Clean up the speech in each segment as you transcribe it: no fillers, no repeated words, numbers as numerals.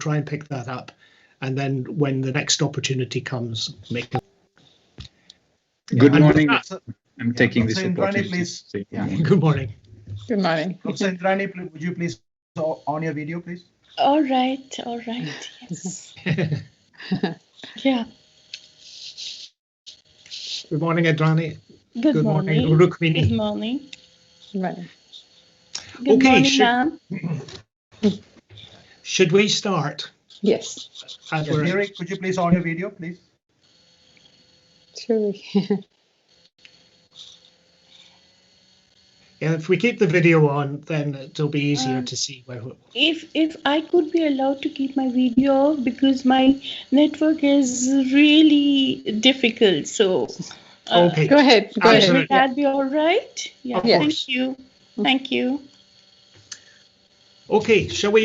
try and pick that up. And then when the next opportunity comes, make it. Good morning. I'm taking this opportunity. Please. Good morning. Good morning. Professor Indrani, would you please on your video, please? All right, yes. Yeah. Good morning, Indrani. Good morning. Rukmini. Good morning. Right. Good morning, ma'am. Should we start? Yes. Derek, could you please on your video, please? Sure. Yeah, if we keep the video on, then it'll be easier to see where. If I could be allowed to keep my video off, because my network is really difficult. So okay. Go ahead. Go ahead. Will that be all right? Yeah. Yes. Thank you. Thank you. Okay. Shall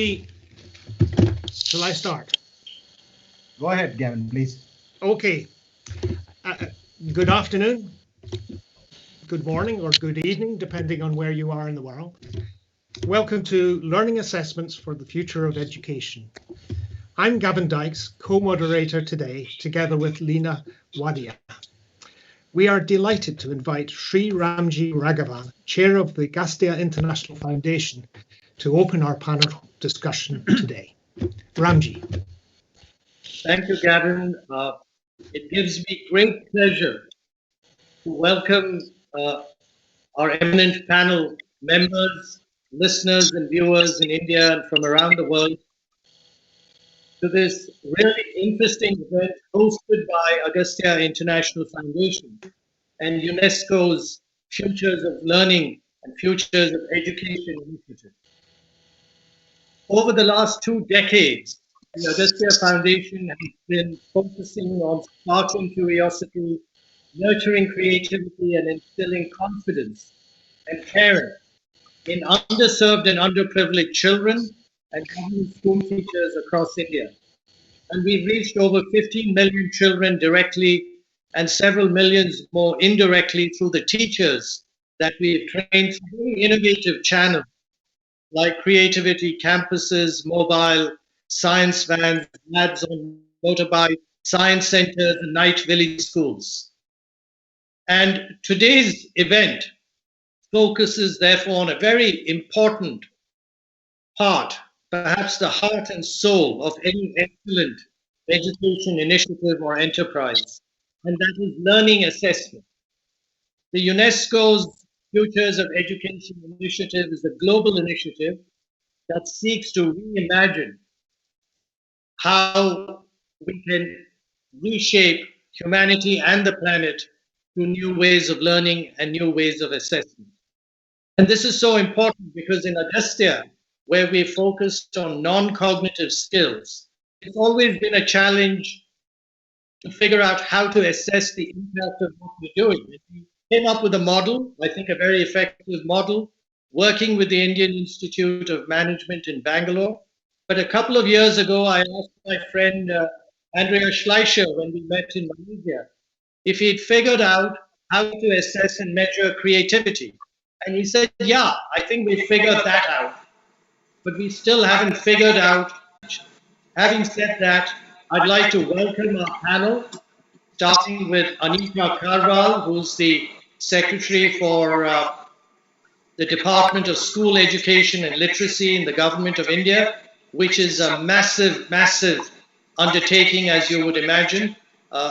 I start? Go ahead, Gavin, please. Okay. Good afternoon, good morning, or good evening, depending on where you are in the world. Welcome to Learning Assessments for the Future of Education. I'm Gavin Dykes, co-moderator today, together with Leena Wadia. We are delighted to invite Sri Ramji Raghavan, Chair of the Agastya International Foundation, to open our panel discussion today. Ramji. Thank you, Gavin. It gives me great pleasure to welcome our eminent panel members, listeners and viewers in India and from around the world to this really interesting event hosted by Agastya International Foundation and UNESCO's Futures of Learning and Futures of Education initiative. Over the last 2 decades, the Agastya Foundation has been focusing on sparking curiosity, nurturing creativity, and instilling confidence and caring in underserved and underprivileged children and government school teachers across India. And we've reached over 15 million children directly and several millions more indirectly through the teachers that we've trained through very innovative channels like creativity campuses, mobile science vans, labs on motorbike, science centers, and night village schools. And today's event focuses therefore on a very important part, perhaps the heart and soul of any excellent education initiative or enterprise, and that is learning assessment. The UNESCO's Futures of Education initiative is a global initiative that seeks to reimagine how we can reshape humanity and the planet to new ways of learning and new ways of assessment. And this is so important because in Agastya, where we focused on non-cognitive skills, it's always been a challenge to figure out how to assess the impact of what we're doing. We came up with a model, I think a very effective model, working with the Indian Institute of Management in Bangalore. But a couple of years ago, I asked my friend Andrea Schleicher, when we met in Malaysia, if he'd figured out how to assess and measure creativity. And he said, yeah, I think we figured that out. But we still haven't figured out. Having said that, I'd like to welcome our panel, starting with Anita Karwal, who's the Secretary for the Department of School Education and Literacy in the Government of India, which is a massive, massive undertaking, as you would imagine.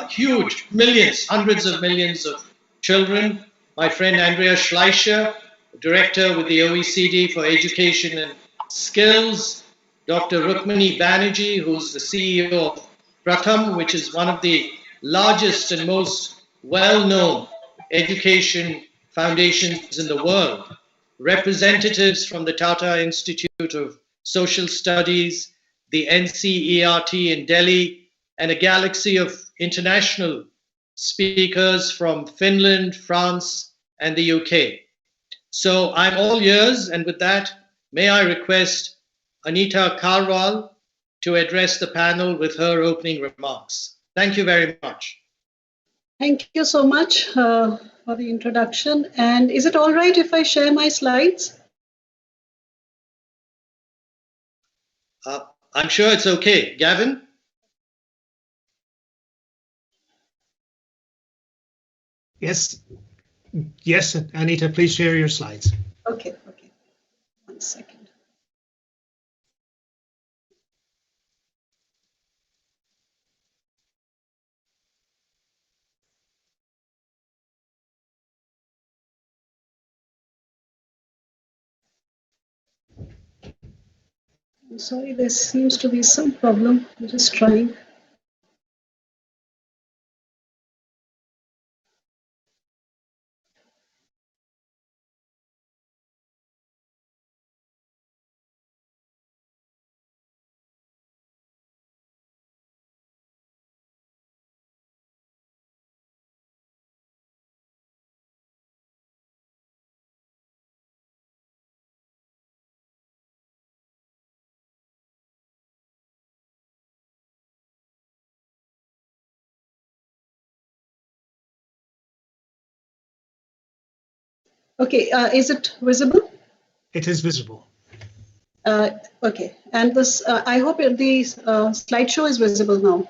Huge, millions, hundreds of millions of children. My friend Andrea Schleicher, Director with the OECD for Education and Skills. Dr. Rukmini Banerjee, who's the CEO of Pratham, which is one of the largest and most well-known education foundations in the world. Representatives from the Tata Institute of Social Studies, the NCERT in Delhi, and a galaxy of international speakers from Finland, France, and the UK. So I'm all ears, and with that, may I request Anita Karwal to address the panel with her opening remarks. Thank you very much. Thank you so much for the introduction. And is it all right if I share my slides? I'm sure it's okay. Gavin? Yes. Yes, Anita, please share your slides. Okay. 1 second. I'm sorry, there seems to be some problem. I'm just trying. Okay, is it visible? It is visible. Okay, and this, I hope the slideshow is visible now.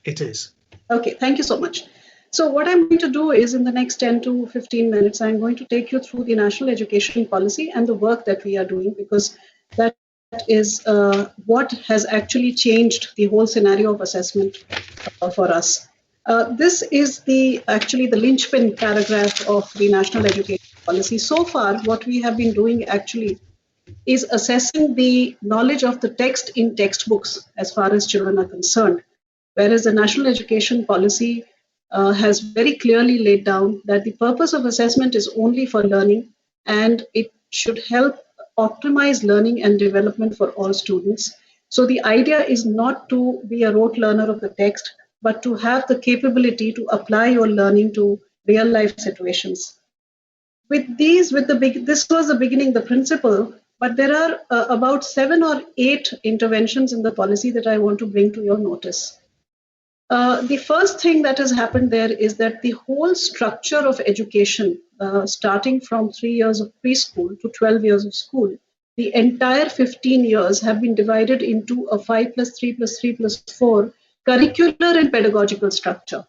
It is. Okay, thank you so much. So what I'm going to do is in the next 10 to 15 minutes, I'm going to take you through the national education policy and the work that we are doing, because that is what has actually changed the whole scenario of assessment for us. This is actually the linchpin paragraph of the national education policy. So far, what we have been doing actually is assessing the knowledge of the text in textbooks as far as children are concerned, whereas the national education policy has very clearly laid down that the purpose of assessment is only for learning, and it should help optimize learning and development for all students. So the idea is not to be a rote learner of the text, but to have the capability to apply your learning to real life situations. This was the beginning, the principle, but there are about 7 or 8 interventions in the policy that I want to bring to your notice. The first thing that has happened there is that the whole structure of education, starting from 3 years of preschool to 12 years of school, the entire 15 years have been divided into a 5+3+3+4 curricular and pedagogical structure.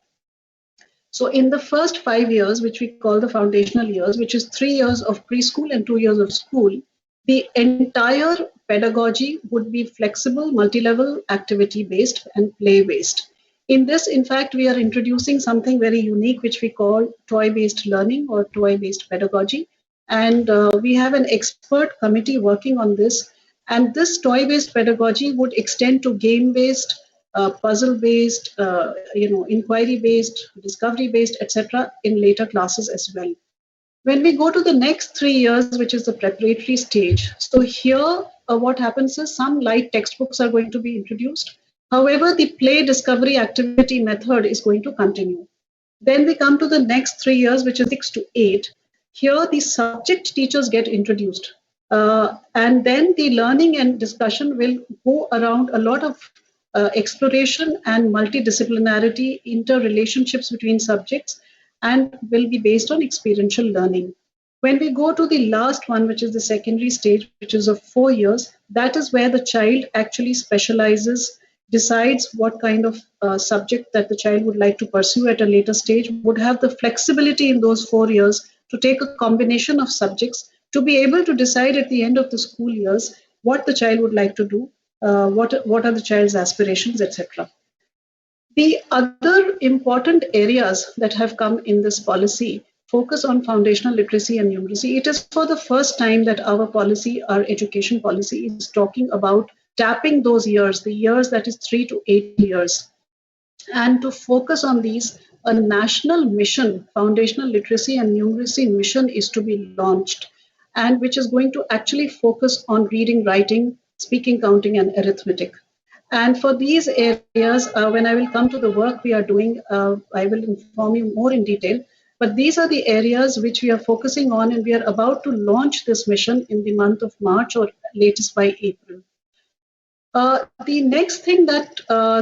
So in the first 5 years, which we call the foundational years, which is 3 years of preschool and 2 years of school, the entire pedagogy would be flexible, multi-level, activity-based and play-based. In this, in fact, we are introducing something very unique, which we call toy-based learning or toy-based pedagogy. And we have an expert committee working on this. And this toy-based pedagogy would extend to game-based, puzzle-based, inquiry-based, discovery-based, etc. in later classes as well. When we go to the next 3 years, which is the preparatory stage, so here what happens is some light textbooks are going to be introduced. However, the play discovery activity method is going to continue. Then we come to the next 3 years, which is 6 to 8. Here, the subject teachers get introduced. And then the learning and discussion will go around a lot of exploration and multidisciplinarity, interrelationships between subjects, and will be based on experiential learning. When we go to the last one, which is the secondary stage, which is of 4 years, that is where the child actually specializes, decides what kind of subject that the child would like to pursue at a later stage, would have the flexibility in those 4 years to take a combination of subjects to be able to decide at the end of the school years what the child would like to do, what are the child's aspirations, etc. The other important areas that have come in this policy focus on foundational literacy and numeracy. It is for the first time that our policy, our education policy, is talking about tapping those years, the years that is 3 to 8 years. And to focus on these, a national mission, foundational literacy and numeracy mission, is to be launched, and which is going to actually focus on reading, writing, speaking, counting, and arithmetic. And for these areas, when I will come to the work we are doing, I will inform you more in detail. But these are the areas which we are focusing on, and we are about to launch this mission in the month of March or latest by April. The next thing that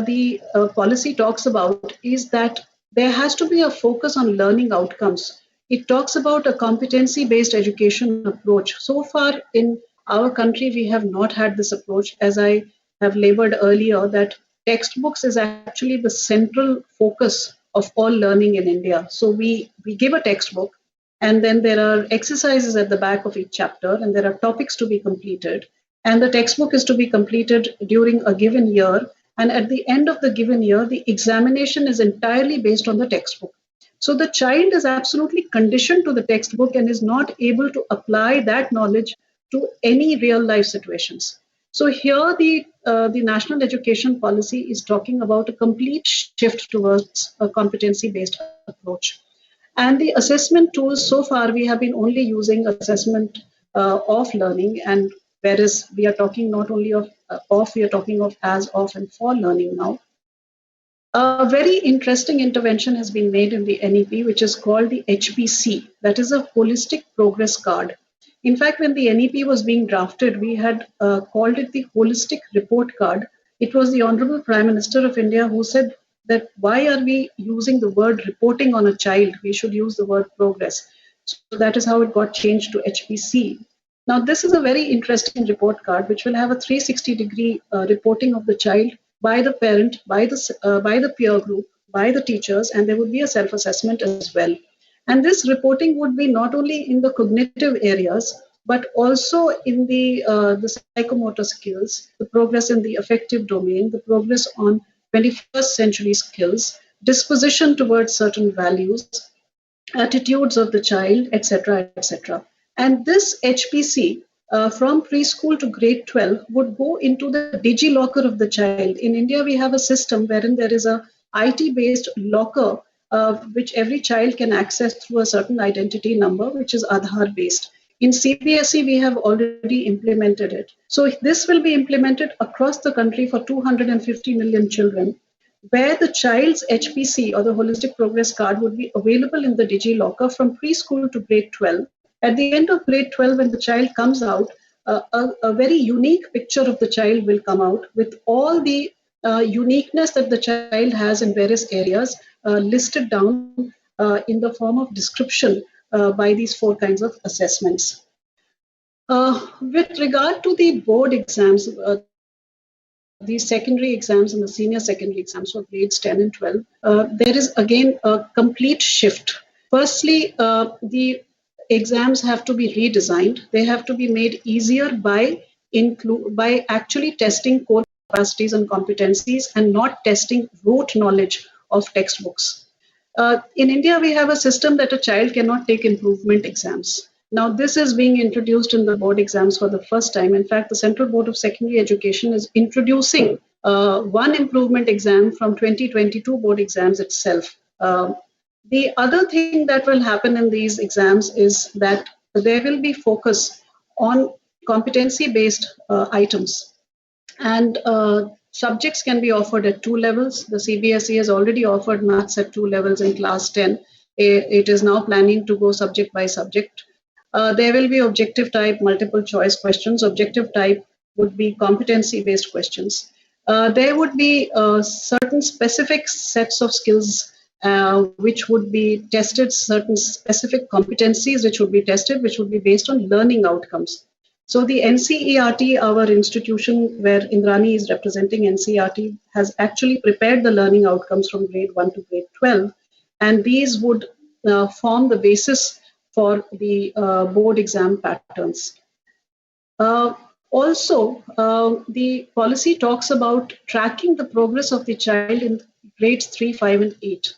the policy talks about is that there has to be a focus on learning outcomes. It talks about a competency-based education approach. So far in our country, we have not had this approach. As I have labored earlier, that textbooks is actually the central focus of all learning in India. So we give a textbook, and then there are exercises at the back of each chapter, and there are topics to be completed. And the textbook is to be completed during a given year. And at the end of the given year, the examination is entirely based on the textbook. So the child is absolutely conditioned to the textbook and is not able to apply that knowledge to any real life situations. So here the national education policy is talking about a complete shift towards a competency-based approach. And the assessment tools, so far we have been only using assessment of learning, and whereas we are talking not only of we are talking of as, of, and for learning now. A very interesting intervention has been made in the NEP, which is called the HPC, that is a holistic progress card. In fact, when the NEP was being drafted, we had called it the holistic report card. It was the Honorable Prime Minister of India who said that why are we using the word reporting on a child? We should use the word progress. So that is how it got changed to HPC. Now, this is a very interesting report card, which will have a 360-degree reporting of the child by the parent, by the peer group, by the teachers, and there would be a self-assessment as well. And this reporting would be not only in the cognitive areas, but also in the psychomotor skills, the progress in the affective domain, the progress on 21st century skills, disposition towards certain values, attitudes of the child, etc., etc. And this HPC from preschool to grade 12 would go into the DigiLocker of the child. In India, we have a system wherein there is a IT-based locker which every child can access through a certain identity number, which is Aadhaar-based. In CBSE, we have already implemented it. So this will be implemented across the country for 250 million children, where the child's HPC or the holistic progress card would be available in the DigiLocker from preschool to grade 12. At the end of grade 12, when the child comes out, a very unique picture of the child will come out with all the uniqueness that the child has in various areas listed down in the form of description by these 4 kinds of assessments. With regard to the board exams, the secondary exams and the senior secondary exams for grades 10 and 12, there is again a complete shift. Firstly, the exams have to be redesigned. They have to be made easier by actually testing core capacities and competencies and not testing rote knowledge of textbooks. In India, we have a system that a child cannot take improvement exams. Now, this is being introduced in the board exams for the first time. In fact, the Central Board of Secondary Education is introducing one improvement exam from 2022 board exams itself. The other thing that will happen in these exams is that there will be focus on competency-based items. And subjects can be offered at 2 levels. The CBSE has already offered maths at 2 levels in class 10. It is now planning to go subject by subject. There will be objective type multiple choice questions. Objective type would be competency-based questions. There would be certain specific sets of skills which would be tested, certain specific competencies which would be tested, which would be based on learning outcomes. So the NCERT, our institution where Indrani is representing NCERT, has actually prepared the learning outcomes from grade 1 to grade 12. And these would form the basis for the board exam patterns. Also, the policy talks about tracking the progress of the child in grades 3, 5, and 8.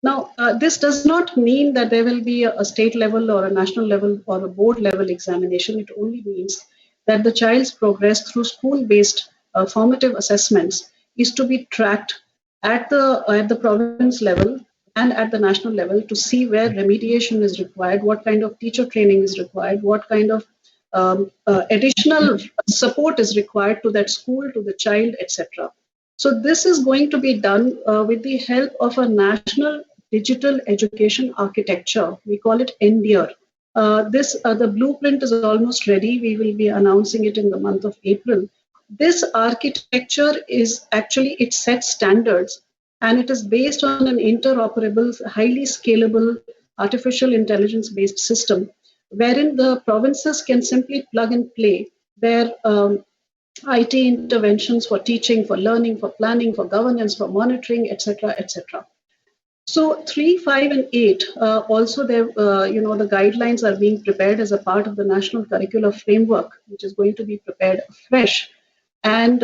Now, this does not mean that there will be a state level or a national level or a board level examination. It only means that the child's progress through school-based formative assessments is to be tracked at the province level and at the national level to see where remediation is required, what kind of teacher training is required, what kind of additional support is required to that school, to the child, etc. So this is going to be done with the help of a national digital education architecture. We call it NDIAR. The blueprint is almost ready. We will be announcing it in the month of April. This architecture is actually, it sets standards, and it is based on an interoperable, highly scalable, artificial intelligence-based system, wherein the provinces can simply plug and play their IT interventions for teaching, for learning, for planning, for governance, for monitoring, etc., etc. So 3, 5, and 8 also there, the guidelines are being prepared as a part of the national curricular framework, which is going to be prepared afresh. And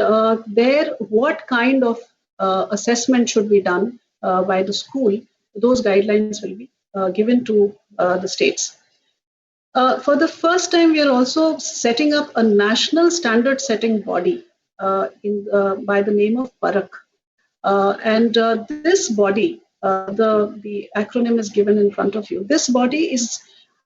there, what kind of assessment should be done by the school? Those guidelines will be given to the states. For the first time, we are also setting up a national standard setting body by the name of PARAK. And this body, the acronym is given in front of you. This body is,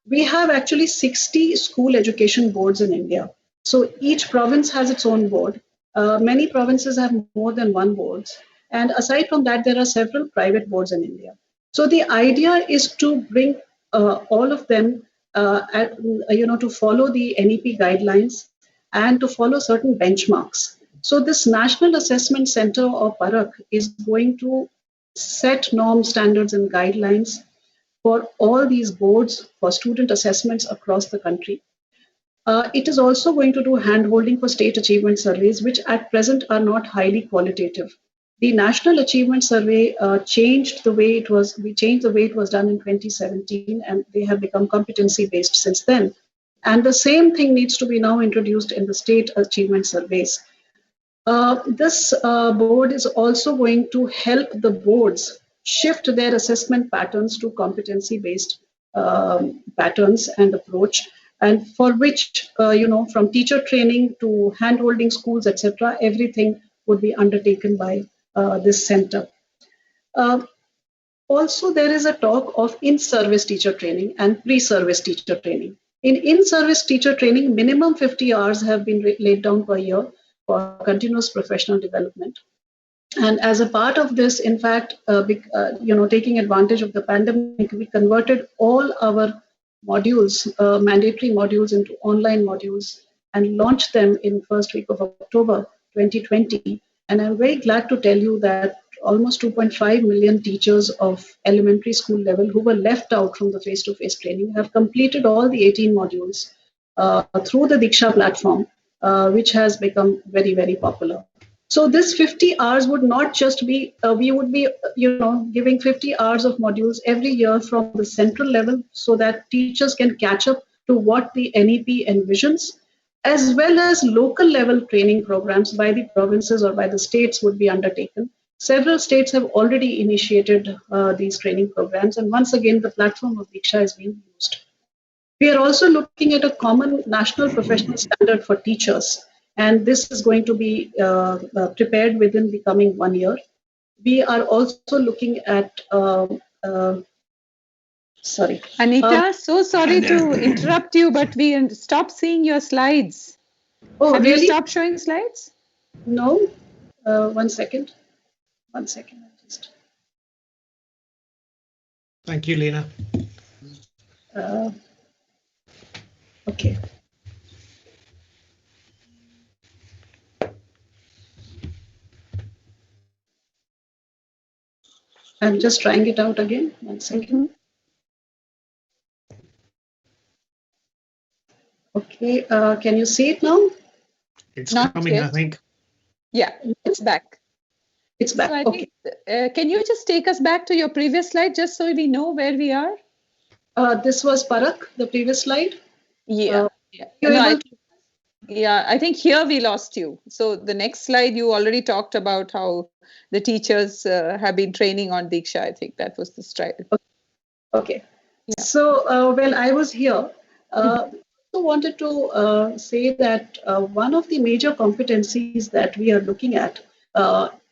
we have actually 60 school education boards in India. So each province has its own board. Many provinces have more than one board. And aside from that, there are several private boards in India. So the idea is to bring all of them, to follow the NEP guidelines and to follow certain benchmarks. So this National Assessment Center or PARAK is going to set norms, standards, and guidelines for all these boards for student assessments across the country. It is also going to do handholding for state achievement surveys, which at present are not highly qualitative. The National Achievement Survey changed the way it was. We changed the way it was done in 2017, and they have become competency-based since then. And the same thing needs to be now introduced in the state achievement surveys. This board is also going to help the boards shift their assessment patterns to competency-based patterns and approach, and for which, from teacher training to hand-holding schools, etc., everything would be undertaken by this center. Also, there is a talk of in-service teacher training and pre-service teacher training. In-service teacher training, minimum 50 hours have been laid down per year for continuous professional development. And as a part of this, in fact, taking advantage of the pandemic, we converted all our modules, mandatory modules, into online modules and launched them in first week of October 2020. And I'm very glad to tell you that almost 2.5 million teachers of elementary school level who were left out from the face-to-face training have completed all the 18 modules through the Diksha platform, which has become very, very popular. So this 50 hours would not just be, we would be, giving 50 hours of modules every year from the central level so that teachers can catch up to what the NEP envisions, as well as local level training programs by the provinces or by the states would be undertaken. Several states have already initiated these training programs. And once again, the platform of Diksha is being used. We are also looking at a common national professional standard for teachers. And this is going to be prepared within the coming 1 year. We are also looking at, sorry. Anita, so sorry to interrupt you, but we stopped seeing your slides. Oh, Have really? you stopped showing slides? No. 1 second. 1 second. Thank you, Lena. Okay. I'm just trying it out again. 1 second. Okay, can you see it now? It's Not coming, yet. I think. Yeah, it's back. It's back. So I Okay. think, can you just take us back to your previous slide just so we know where we are? This was PARAK, the previous slide. Yeah. You're No, able to- I think here we lost you. So the next slide, you already talked about how the teachers have been training on Diksha. I think that was the slide. Okay. Yeah. So, well, I was here. I also wanted to say that one of the major competencies that we are looking at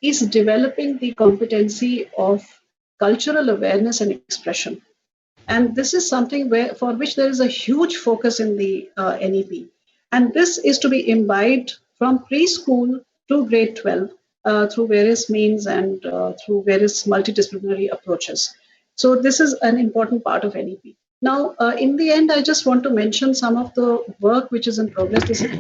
is developing the competency of cultural awareness and expression. And this is something for which there is a huge focus in the NEP. And this is to be imbibed from preschool to grade 12 through various means and through various multidisciplinary approaches. So this is an important part of NEP. Now, in the end, I just want to mention some of the work which is in progress. This is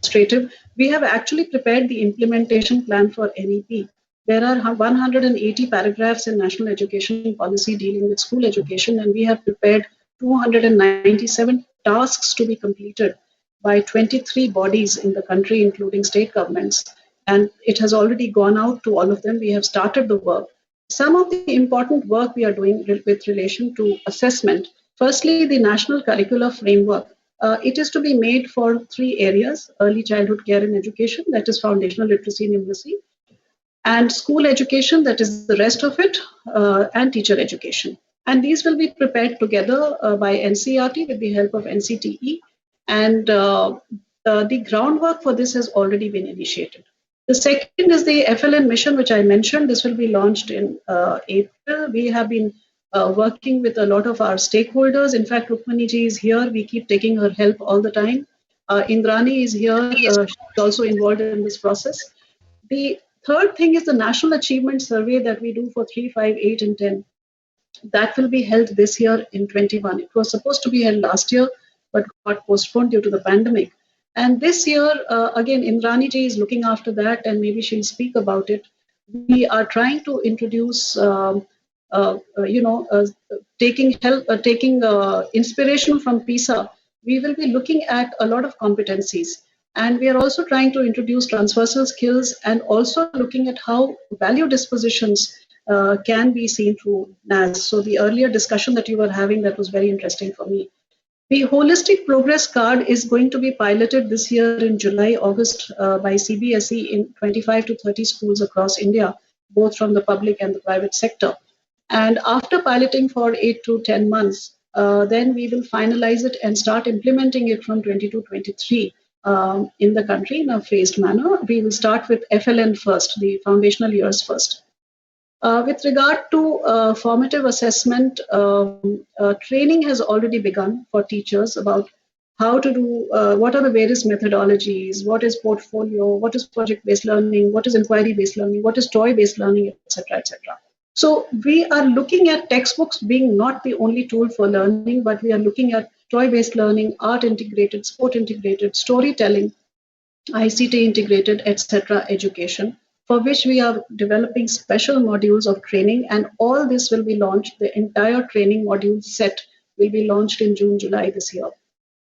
illustrative. We have actually prepared the implementation plan for NEP. There are 180 paragraphs in National Education Policy dealing with school education, and we have prepared 297 tasks to be completed by 23 bodies in the country, including state governments. And it has already gone out to all of them. We have started the work. Some of the important work we are doing with relation to assessment. Firstly, the national curricular framework. It is to be made for 3 areas: early childhood care and education, that is foundational literacy and numeracy, and school education, that is the rest of it, and teacher education. And these will be prepared together by NCERT with the help of NCTE, and the groundwork for this has already been initiated. The second is the FLN mission, which I mentioned. This will be launched in April. We have been working with a lot of our stakeholders. In fact, Rukmani ji is here. We keep taking her help all the time. Indrani is here. She's also involved in this process. The third thing is the National Achievement Survey that we do for 3, 5, 8, and 10. That will be held this year in 21. It was supposed to be held last year, but got postponed due to the pandemic. And this year, again, Indrani ji is looking after that, and maybe she'll speak about it. We are trying to introduce, taking inspiration from PISA. We will be looking at a lot of competencies. And we are also trying to introduce transversal skills and also looking at how value dispositions can be seen through NAS. So the earlier discussion that you were having, that was very interesting for me. The Holistic Progress Card is going to be piloted this year in July, August by CBSE in 25 to 30 schools across India, both from the public and the private sector. And after piloting for 8 to 10 months, then we will finalize it and start implementing it from 22-23 in the country in a phased manner. We will start with FLN first, the foundational years first. With regard to formative assessment, training has already begun for teachers about how to do, what are the various methodologies, what is portfolio, what is project-based learning, what is inquiry-based learning, what is toy-based learning, etc., etc. So we are looking at textbooks being not the only tool for learning, but we are looking at toy-based learning, art-integrated, sport-integrated, storytelling, ICT integrated, etc. education, for which we are developing special modules of training, and all this will be launched. The entire training module set will be launched in June, July this year.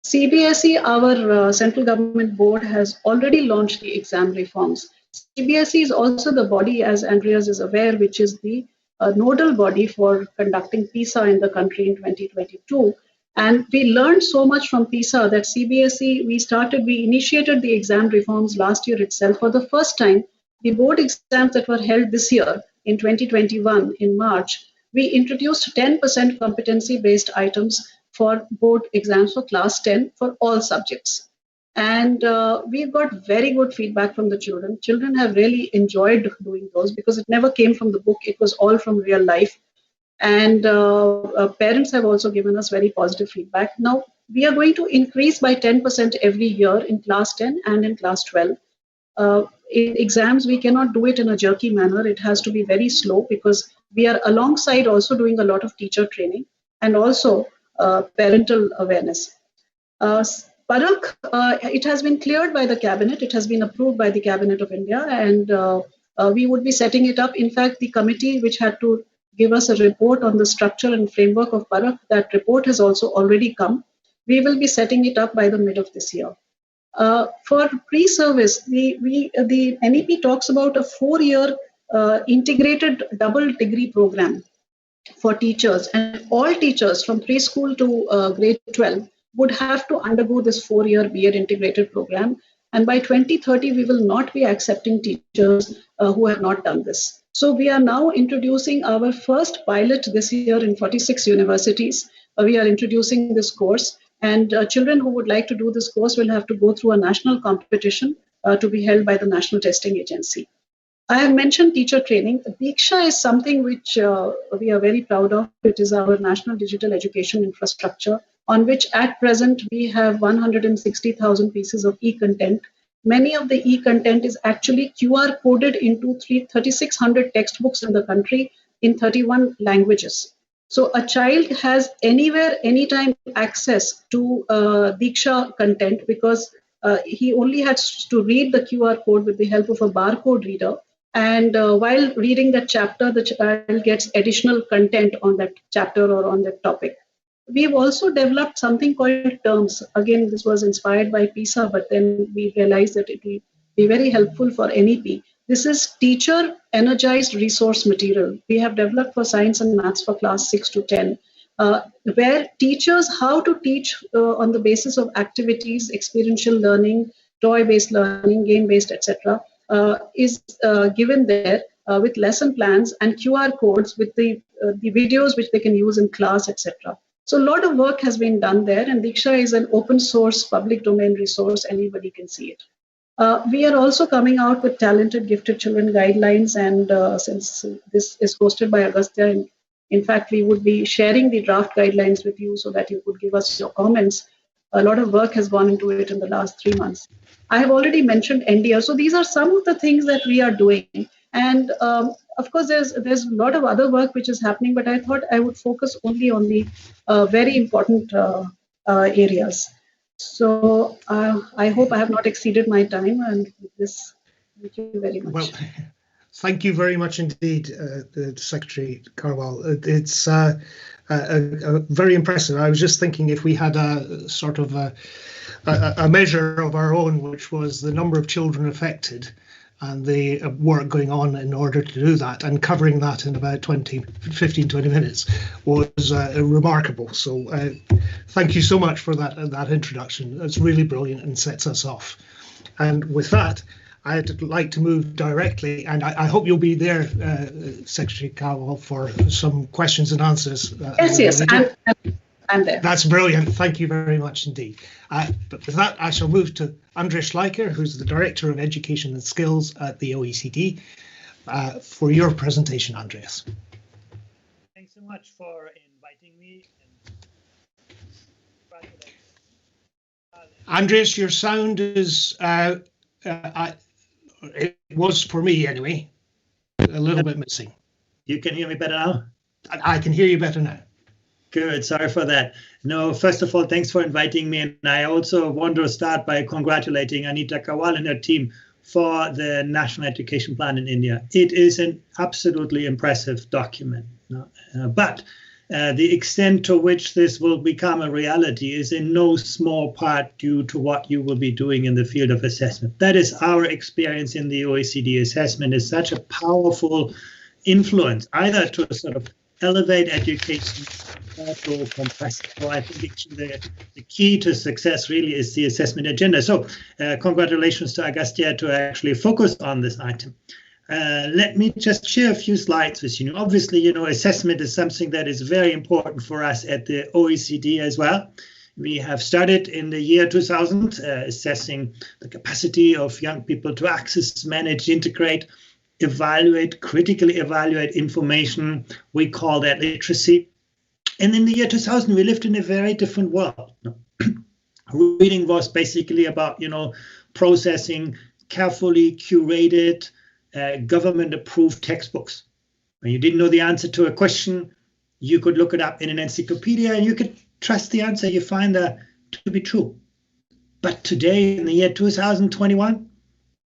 CBSE, our central government board, has already launched the exam reforms. CBSE is also the body, as Andreas is aware, which is the nodal body for conducting PISA in the country in 2022. And we learned so much from PISA that CBSE, we initiated the exam reforms last year itself. For the first time, the board exams that were held this year in 2021 in March, we introduced 10% competency-based items for board exams for class 10 for all subjects. And we've got very good feedback from the children. Children have really enjoyed doing those because it never came from the book. It was all from real life. And parents have also given us very positive feedback. Now, we are going to increase by 10% every year in class 10 and in class 12. In exams, we cannot do it in a jerky manner. It has to be very slow because we are alongside also doing a lot of teacher training and also parental awareness. Parak, it has been cleared by the cabinet. It has been approved by the Cabinet of India, and we would be setting it up. In fact, the committee which had to give us a report on the structure and framework of Parak, that report has also already come. We will be setting it up by the mid of this year. For pre-service, the NEP talks about a 4-year integrated double degree program for teachers, and all teachers from preschool to grade 12 would have to undergo this 4-year B.Ed integrated program. And by 2030, we will not be accepting teachers who have not done this. So we are now introducing our first pilot this year in 46 universities. We are introducing this course, and children who would like to do this course will have to go through a national competition to be held by the National Testing Agency. I have mentioned teacher training. Diksha is something which we are very proud of. It is our national digital education infrastructure, on which at present we have 160,000 pieces of e-content. Many of the e-content is actually QR coded into 3,600 textbooks in the country in 31 languages. So a child has anywhere, anytime access to Diksha content because he only has to read the QR code with the help of a barcode reader. And while reading that chapter, the child gets additional content on that chapter or on that topic. we've also developed something called terms. Again, this was inspired by PISA, but then we realized that it will be very helpful for NEP. This is teacher energized resource material. We have developed for science and maths for class 6 to 10, where teachers how to teach on the basis of activities, experiential learning, toy-based learning, game-based, etc. Is given there with lesson plans and QR codes with the videos which they can use in class, etc. So a lot of work has been done there, and Diksha is an open source public domain resource. Anybody can see it. We are also coming out with talented gifted children guidelines, and since this is hosted by Agastya, in fact, we would be sharing the draft guidelines with you so that you could give us your comments. A lot of work has gone into it in the last 3 months. I have already mentioned NDR. So these are some of the things that we are doing. And of course, there's a lot of other work which is happening, but I thought I would focus only on the very important areas. So I hope I have not exceeded my time, and with this, thank you very much. Well, thank you very much indeed, Secretary Karwal. It's very impressive. I was just thinking if we had a sort of a measure of our own, which was the number of children affected and the work going on in order to do that, and covering that in about 15, 20 minutes was remarkable. So thank you so much for that introduction. It's really brilliant and sets us off. And with that, I'd like to move directly, and I hope you'll be there, Secretary Cowell, for some questions and answers. Yes, I'm there. That's brilliant. Thank you very much indeed. But with that, I shall move to Andreas Schleicher, who's the Director of Education and Skills at the OECD, for your presentation, Andreas. Thanks so much for inviting me. Andreas, your sound is, it was for me anyway, a little bit missing. You can hear me better now? I can hear you better now. Good, sorry for that. No, first of all, thanks for inviting me. And I also want to start by congratulating Anita Kawal and her team for the National Education Plan in India. It is an absolutely impressive document. But the extent to which this will become a reality is in no small part due to what you will be doing in the field of assessment. That is our experience in the OECD. Assessment is such a powerful influence, either to sort of elevate education or to compress it. So I think actually the key to success really is the assessment agenda. So congratulations to Agastya to actually focus on this item. Let me just share a few slides with you. Obviously, assessment is something that is very important for us at the OECD as well. We have started in the year 2000 assessing the capacity of young people to access, manage, integrate, evaluate, critically evaluate information. We call that literacy. And in the year 2000, we lived in a very different world. Reading was basically about, processing carefully curated, government-approved textbooks. When you didn't know the answer to a question, you could look it up in an encyclopedia and you could trust the answer you find there to be true. But today, in the year 2021,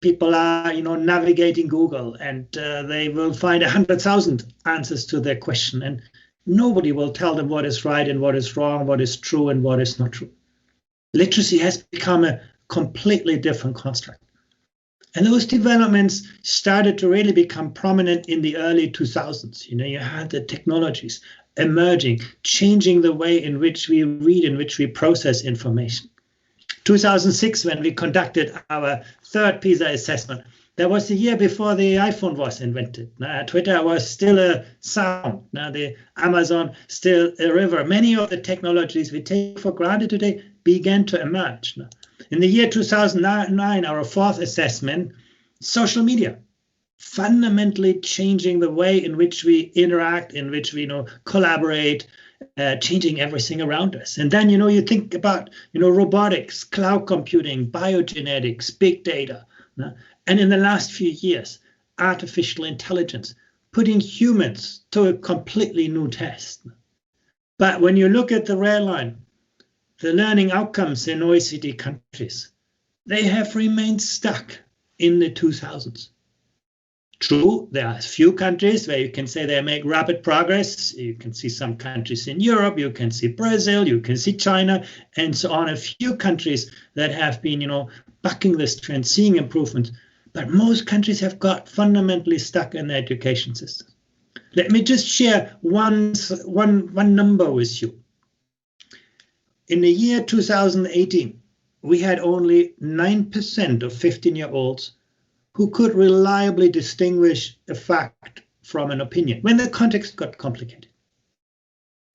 people are, navigating Google, and they will find 100,000 answers to their question, and nobody will tell them what is right and what is wrong, what is true and what is not true. Literacy has become a completely different construct. And those developments started to really become prominent in the early 2000s. You had the technologies emerging, changing the way in which we read, in which we process information. 2006, when we conducted our third PISA assessment, that was the year before the iPhone was invented. Twitter was still a sound. The Amazon still a river. Many of the technologies we take for granted today began to emerge. In the year 2009, our fourth assessment, social media, fundamentally changing the way in which we interact, in which we collaborate, changing everything around us. And then, you think about, robotics, cloud computing, biogenetics, big data. And in the last few years, artificial intelligence, putting humans to a completely new test. But when you look at the red line, the learning outcomes in OECD countries, they have remained stuck in the 2000s. True, there are a few countries where you can say they make rapid progress. You can see some countries in Europe, you can see Brazil, you can see China, and so on. A few countries that have been, bucking this trend, seeing improvements. But most countries have got fundamentally stuck in the education system. Let me just share one number with you. In the year 2018, we had only 9% of 15-year-olds who could reliably distinguish a fact from an opinion when the context got complicated.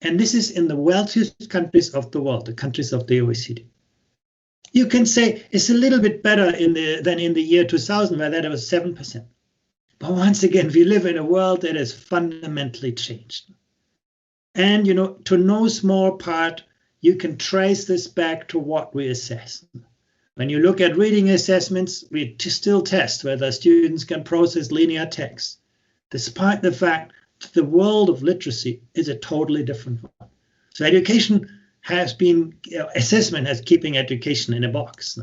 And this is in the wealthiest countries of the world, the countries of the OECD. You can say it's a little bit better than in the year 2000, where that was 7%. But once again, we live in a world that has fundamentally changed. And, to no small part, you can trace this back to what we assess. When you look at reading assessments, we still test whether students can process linear text, despite the fact that the world of literacy is a totally different one. So education has been, assessment has keeping education in a box.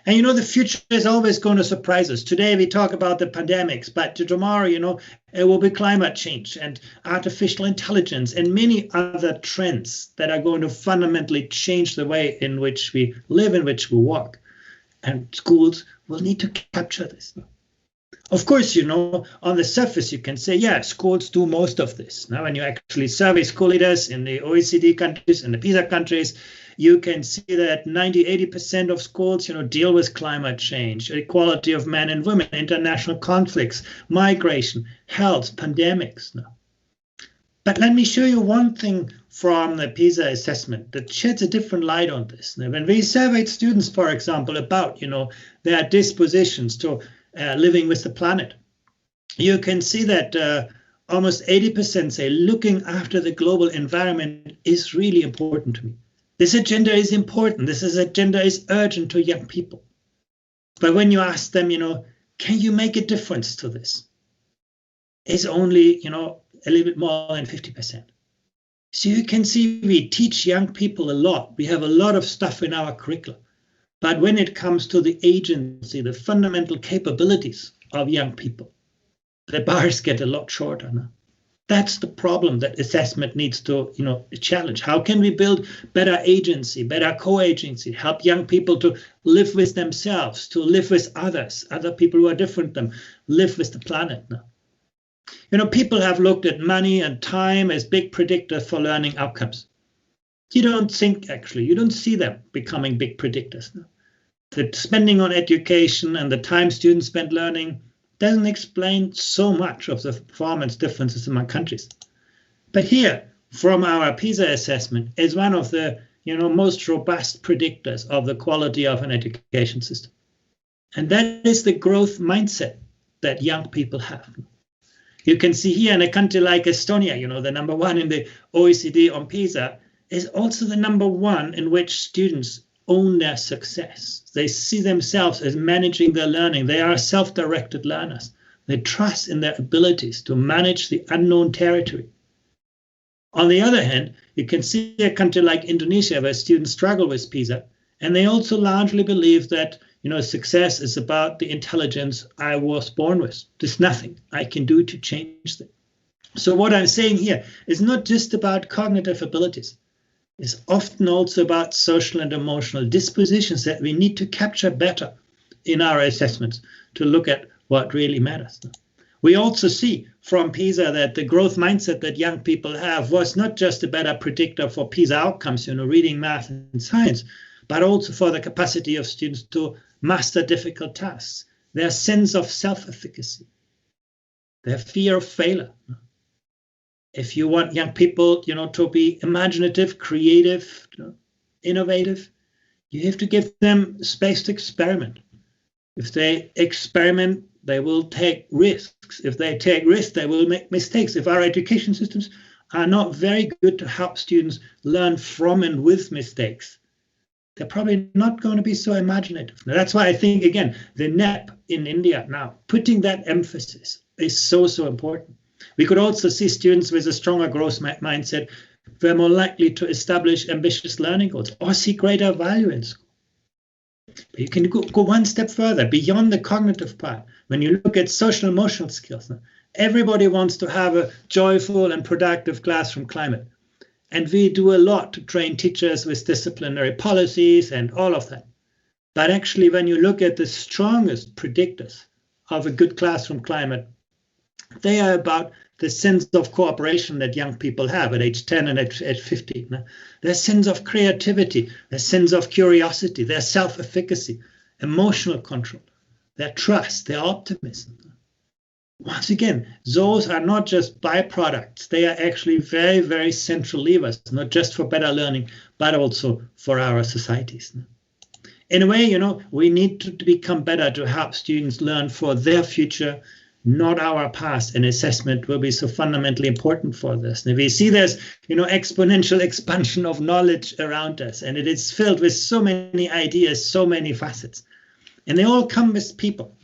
And the future is always going to surprise us. Today we talk about the pandemics, but tomorrow, it will be climate change and artificial intelligence and many other trends that are going to fundamentally change the way in which we live, in which we work. And schools will need to capture this. Of course, on the surface, you can say, yeah, schools do most of this. Now, when you actually survey school leaders in the OECD countries and the PISA countries, you can see that 90–80% of schools, deal with climate change, equality of men and women, international conflicts, migration, health, pandemics. Now, but let me show you one thing from the PISA assessment that sheds a different light on this. Now, when we surveyed students, for example, about their dispositions to living with the planet, you can see that almost 80% say looking after the global environment is really important to me. This agenda is important. This agenda is urgent to young people. But when you ask them, can you make a difference to this? It's only, a little bit more than 50%. So you can see we teach young people a lot. We have a lot of stuff in our curriculum. But when it comes to the agency, the fundamental capabilities of young people, the bars get a lot shorter now. That's the problem that assessment needs to, challenge. How can we build better agency, better co-agency, help young people to live with themselves, to live with others, other people who are different than them, live with the planet now? People have looked at money and time as big predictors for learning outcomes. You don't see them becoming big predictors now. The spending on education and the time students spend learning doesn't explain so much of the performance differences among countries. But here, from our PISA assessment, is one of the most robust predictors of the quality of an education system. And that is the growth mindset that young people have. You can see here in a country like Estonia, the number one in the OECD on PISA, is also the number one in which students own their success. They see themselves as managing their learning. They are self-directed learners. They trust in their abilities to manage the unknown territory. On the other hand, you can see a country like Indonesia where students struggle with PISA, and they also largely believe that success is about the intelligence I was born with. There's nothing I can do to change that. So what I'm saying here is not just about cognitive abilities. It's often also about social and emotional dispositions that we need to capture better in our assessments to look at what really matters. We also see from PISA that the growth mindset that young people have was not just a better predictor for PISA outcomes, reading, math, and science, but also for the capacity of students to master difficult tasks, their sense of self-efficacy, their fear of failure. If you want young people, to be imaginative, creative, innovative, you have to give them space to experiment. If they experiment, they will take risks. If they take risks, they will make mistakes. If our education systems are not very good to help students learn from and with mistakes, they're probably not going to be so imaginative. Now, that's why I think, again, the NEP in India now, putting that emphasis is so important. We could also see students with a stronger growth mindset were more likely to establish ambitious learning goals or see greater value in school. But you can go one step further, beyond the cognitive part. When you look at social emotional skills, everybody wants to have a joyful and productive classroom climate. And we do a lot to train teachers with disciplinary policies and all of that. But actually, when you look at the strongest predictors of a good classroom climate, they are about the sense of cooperation that young people have at age 10 and at 15. Their sense of creativity, their sense of curiosity, their self-efficacy, emotional control, their trust, their optimism. Once again, those are not just byproducts. They are actually very, very central levers, not just for better learning, but also for our societies. In a way, we need to become better to help students learn for their future, not our past, and assessment will be so fundamentally important for this. And we see there's, exponential expansion of knowledge around us, and it is filled with so many ideas, so many facets, and they all come with people.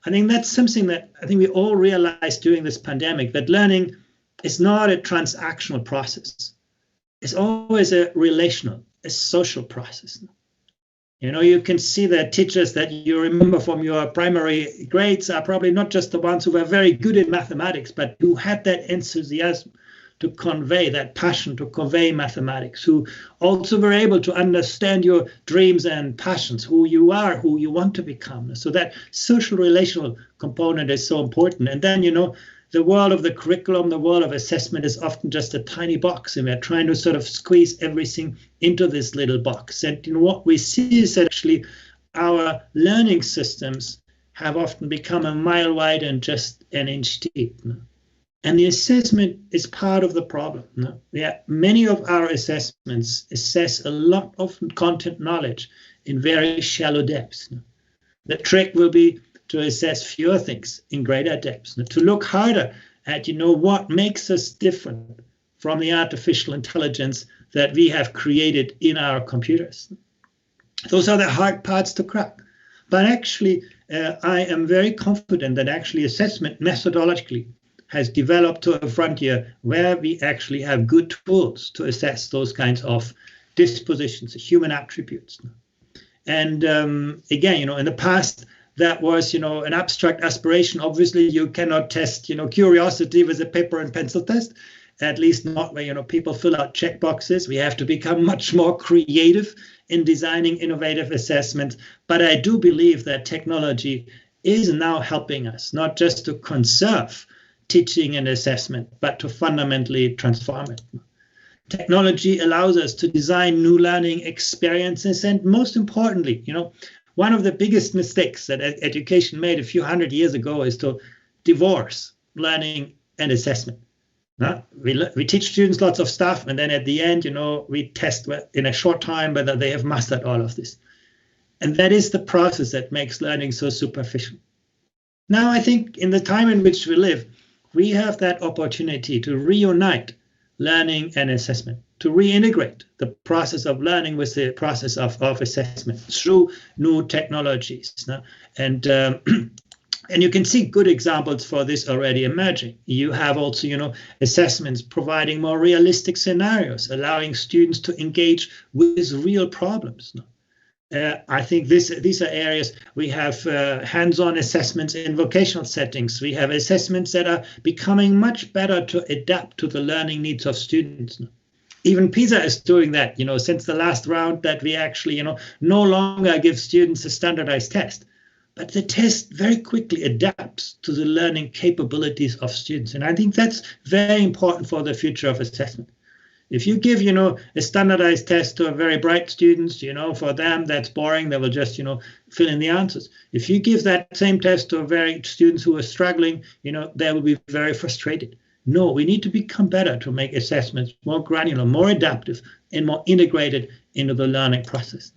I think that's something that I think we all realized during this pandemic, that learning is not a transactional process. It's always a relational, a social process. You can see that teachers that you remember from your primary grades are probably not just the ones who were very good in mathematics, but who had that enthusiasm to convey, that passion to convey mathematics, who also were able to understand your dreams and passions, who you are, who you want to become. So that social relational component is so important. And then, the world of the curriculum, the world of assessment is often just a tiny box, and we're trying to sort of squeeze everything into this little box. And what we see is that actually our learning systems have often become a mile wide and just an inch deep. And the assessment is part of the problem. Many of our assessments assess a lot of content knowledge in very shallow depths. The trick will be to assess fewer things in greater depths, to look harder at, what makes us different from the artificial intelligence that we have created in our computers. Those are the hard parts to crack. But actually, I am very confident that actually assessment methodologically has developed to a frontier where we actually have good tools to assess those kinds of dispositions, human attributes. And again, in the past, that was, an abstract aspiration. Obviously, you cannot test, curiosity with a paper and pencil test, at least not where, people fill out checkboxes. We have to become much more creative in designing innovative assessments. But I do believe that technology is now helping us, not just to conserve teaching and assessment, but to fundamentally transform it. Technology allows us to design new learning experiences. And most importantly, one of the biggest mistakes that education made a few hundred years ago is to divorce learning and assessment. We teach students lots of stuff, and then at the end, we test in a short time whether they have mastered all of this. And that is the process that makes learning so superficial. Now, I think in the time in which we live, we have that opportunity to reunite learning and assessment, to reintegrate the process of learning with the process of assessment through new technologies. And you can see good examples for this already emerging. You have also, assessments providing more realistic scenarios, allowing students to engage with real problems. I think these are areas we have hands-on assessments in vocational settings. We have assessments that are becoming much better to adapt to the learning needs of students. Even PISA is doing that, since the last round that we actually, no longer give students a standardized test, but the test very quickly adapts to the learning capabilities of students. And I think that's very important for the future of assessment. If you give, a standardized test to a very bright students, for them, that's boring. They will just, fill in the answers. If you give that same test to a very students who are struggling, they will be very frustrated. No, we need to become better to make assessments more granular, more adaptive, and more integrated into the learning process.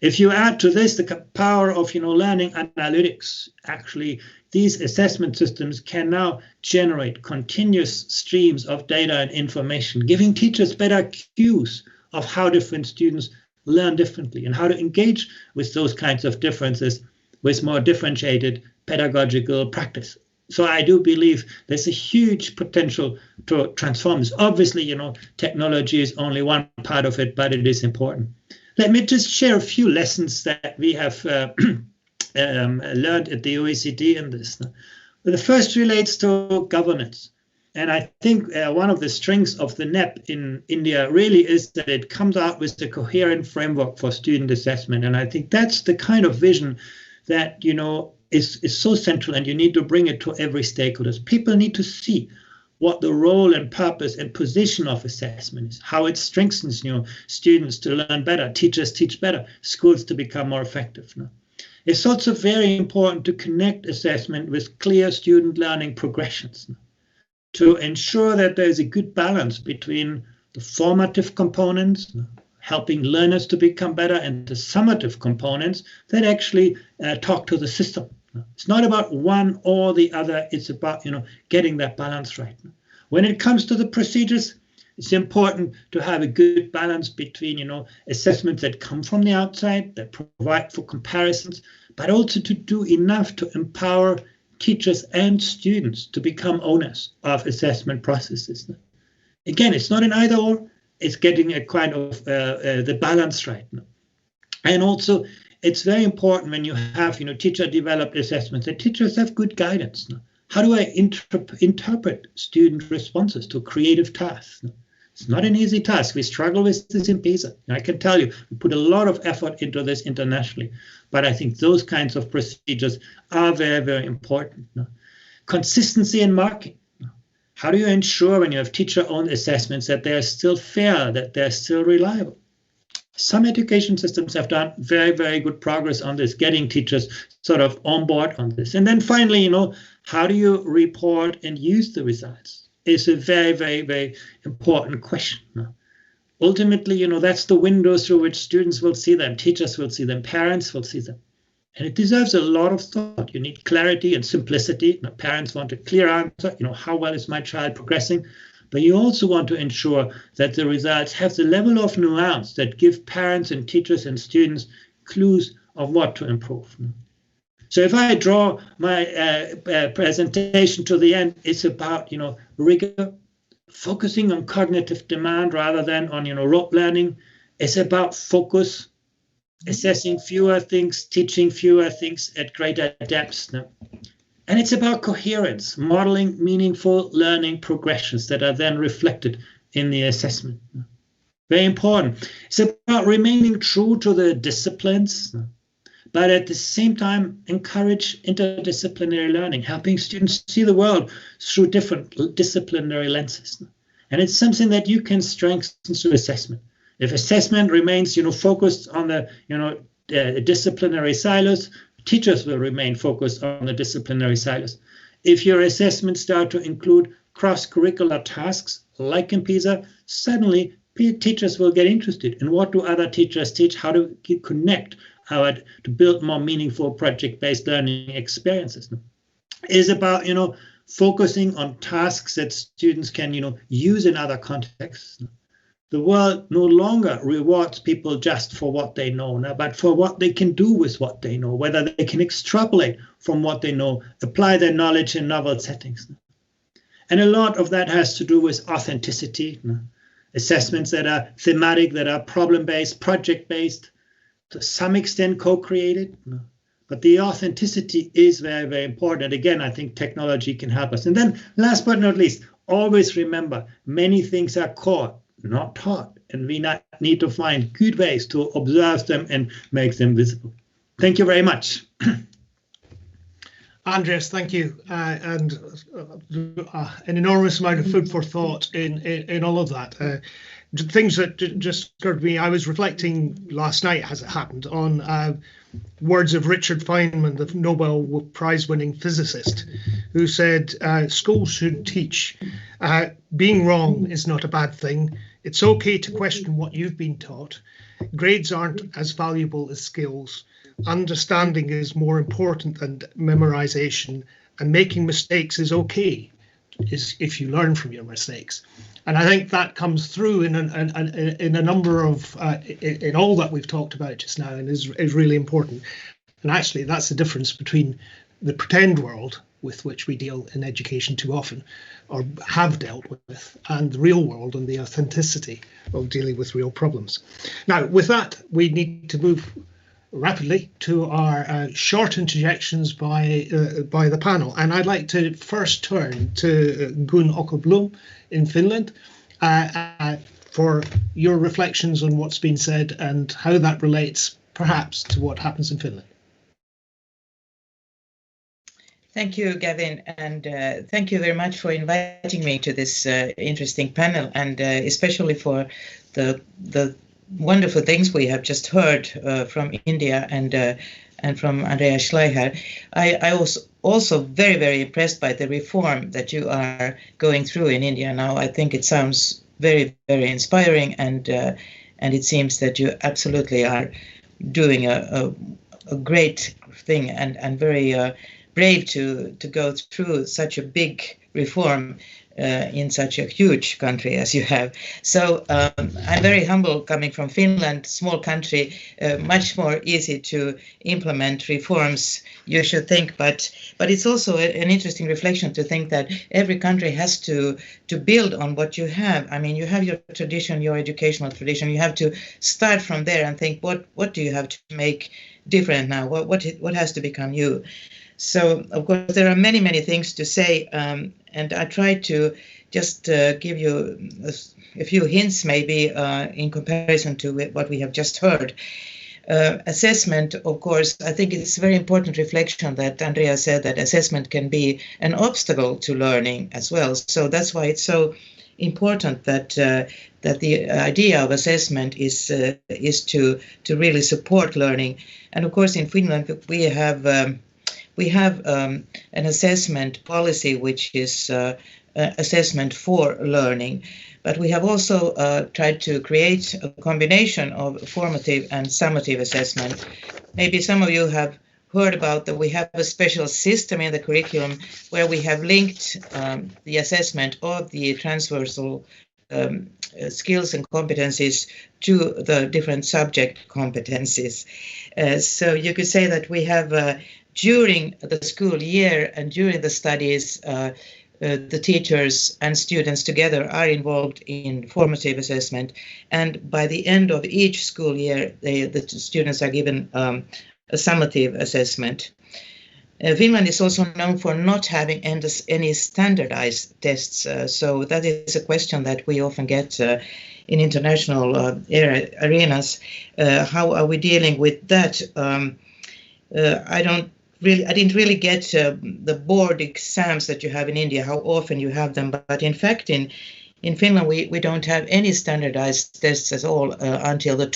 If you add to this the power of, learning analytics, actually, these assessment systems can now generate continuous streams of data and information, giving teachers better cues of how different students learn differently and how to engage with those kinds of differences with more differentiated pedagogical practice. So I do believe there's a huge potential to transform this. Obviously, technology is only one part of it, but it is important. Let me just share a few lessons that we have learned at the OECD in this. The first relates to governance. And I think one of the strengths of the NEP in India really is that it comes out with the coherent framework for student assessment. And I think that's the kind of vision that, you know, is so central, and you need to bring it to every stakeholder. People need to see what the role and purpose and position of assessment is, how it strengthens, you know, students to learn better, teachers teach better, schools to become more effective. No? It's also very important to connect assessment with clear student learning progressions, no? To ensure that there's a good balance between the formative components, helping learners to become better, and the summative components that actually talk to the system. It's not about one or the other. It's about, you know, getting that balance right. When it comes to the procedures, it's important to have a good balance between, you know, assessments that come from the outside, that provide for comparisons, but also to do enough to empower teachers and students to become owners of assessment processes. Again, it's not an either or, it's getting a kind of the balance right. And also, it's very important when you have, you know, teacher developed assessments, that teachers have good guidance. How do I interpret student responses to creative tasks? It's not an easy task. We struggle with this in PISA. I can tell you, we put a lot of effort into this internationally. But I think those kinds of procedures are very, very important. Consistency in marking. How do you ensure when you have teacher-owned assessments that they're still fair, that they're still reliable? Some education systems have done very, very good progress on this, getting teachers sort of on board on this. And then finally, you know, how do you report and use the results? Is a very, very, very important question. Ultimately, you know, that's the window through which students will see them, teachers will see them, parents will see them. And it deserves a lot of thought. You need clarity and simplicity. Now, parents want a clear answer, you know, how well is my child progressing? But you also want to ensure that the results have the level of nuance that give parents and teachers and students clues of what to improve. So if I draw my presentation to the end, it's about, you know, rigor, focusing on cognitive demand rather than on, you know, rote learning. It's about focus, assessing fewer things, teaching fewer things at greater depths. And it's about coherence, modeling meaningful learning progressions that are then reflected in the assessment. Very important. It's about remaining true to the disciplines, but at the same time, encourage interdisciplinary learning, helping students see the world through different disciplinary lenses. And it's something that you can strengthen through assessment. If assessment remains, you know, focused on the, you know, disciplinary silos, teachers will remain focused on the disciplinary silos. If your assessments start to include cross-curricular tasks, like in PISA, suddenly teachers will get interested in what do other teachers teach, how to connect, how to build more meaningful project-based learning experiences. Is about, you know, focusing on tasks that students can, you know, use in other contexts. The world no longer rewards people just for what they know now, but for what they can do with what they know, whether they can extrapolate from what they know, apply their knowledge in novel settings. And a lot of that has to do with authenticity, assessments that are thematic, that are problem-based, project-based, to some extent co-created. But the authenticity is very, very important. And again, I think technology can help us. And then last but not least, always remember, many things are core, not taught. And we need to find good ways to observe them and make them visible. Thank you very much. Andreas, thank you. And an enormous amount of food for thought in all of that. Things that just occurred to me, I was reflecting last night, as it happened, on words of Richard Feynman, the Nobel Prize-winning physicist, who said schools should teach being wrong is not a bad thing. It's okay to question what you've been taught. Grades aren't as valuable as skills. Understanding is more important than memorization, and making mistakes is okay if you learn from your mistakes. And I think that comes through in a number of in all that we've talked about just now, and is really important. And actually, that's the difference between the pretend world with which we deal in education too often, or have dealt with, and the real world and the authenticity of dealing with real problems. Now, with that, we need to move rapidly to our short interjections by the panel. And I'd like to first turn to Gun Okoblom in Finland for your reflections on what's been said and how that relates perhaps to what happens in Finland. Thank you, Gavin, and thank you very much for inviting me to this interesting panel, and especially for the wonderful things we have just heard from India and from Andreas Schleicher. I was also very, very impressed by the reform that you are going through in India now. I think it sounds very, very inspiring, and it seems that you absolutely are doing a great thing and very brave to go through such a big reform in such a huge country as you have. So I'm very humble coming from Finland, small country, much more easy to implement reforms, you should think, but it's also an interesting reflection to think that every country has to build on what you have. I mean, you have your tradition, your educational tradition, you have to start from there and think, what do you have to make different now? What has to become you? So, of course, there are many, many things to say, and I try to just give you a few hints, maybe, in comparison to what we have just heard. Assessment, of course, I think it's a very important reflection that Andrea said, that assessment can be an obstacle to learning as well. So that's why it's so important that the idea of assessment is to really support learning. And of course, in Finland, we have an assessment policy, which is assessment for learning. But we have also tried to create a combination of formative and summative assessment. Maybe some of you have heard about that we have a special system in the curriculum where we have linked the assessment of the transversal skills and competencies to the different subject competencies. So you could say that we have during the school year and during the studies, the teachers and students together are involved in formative assessment. And by the end of each school year, the students are given a summative assessment. Finland is also known for not having any standardized tests. So that is a question that we often get in international arenas. How are we dealing with that? I didn't really get the board exams that you have in India, how often you have them, but in fact in Finland we don't have any standardized tests at all until the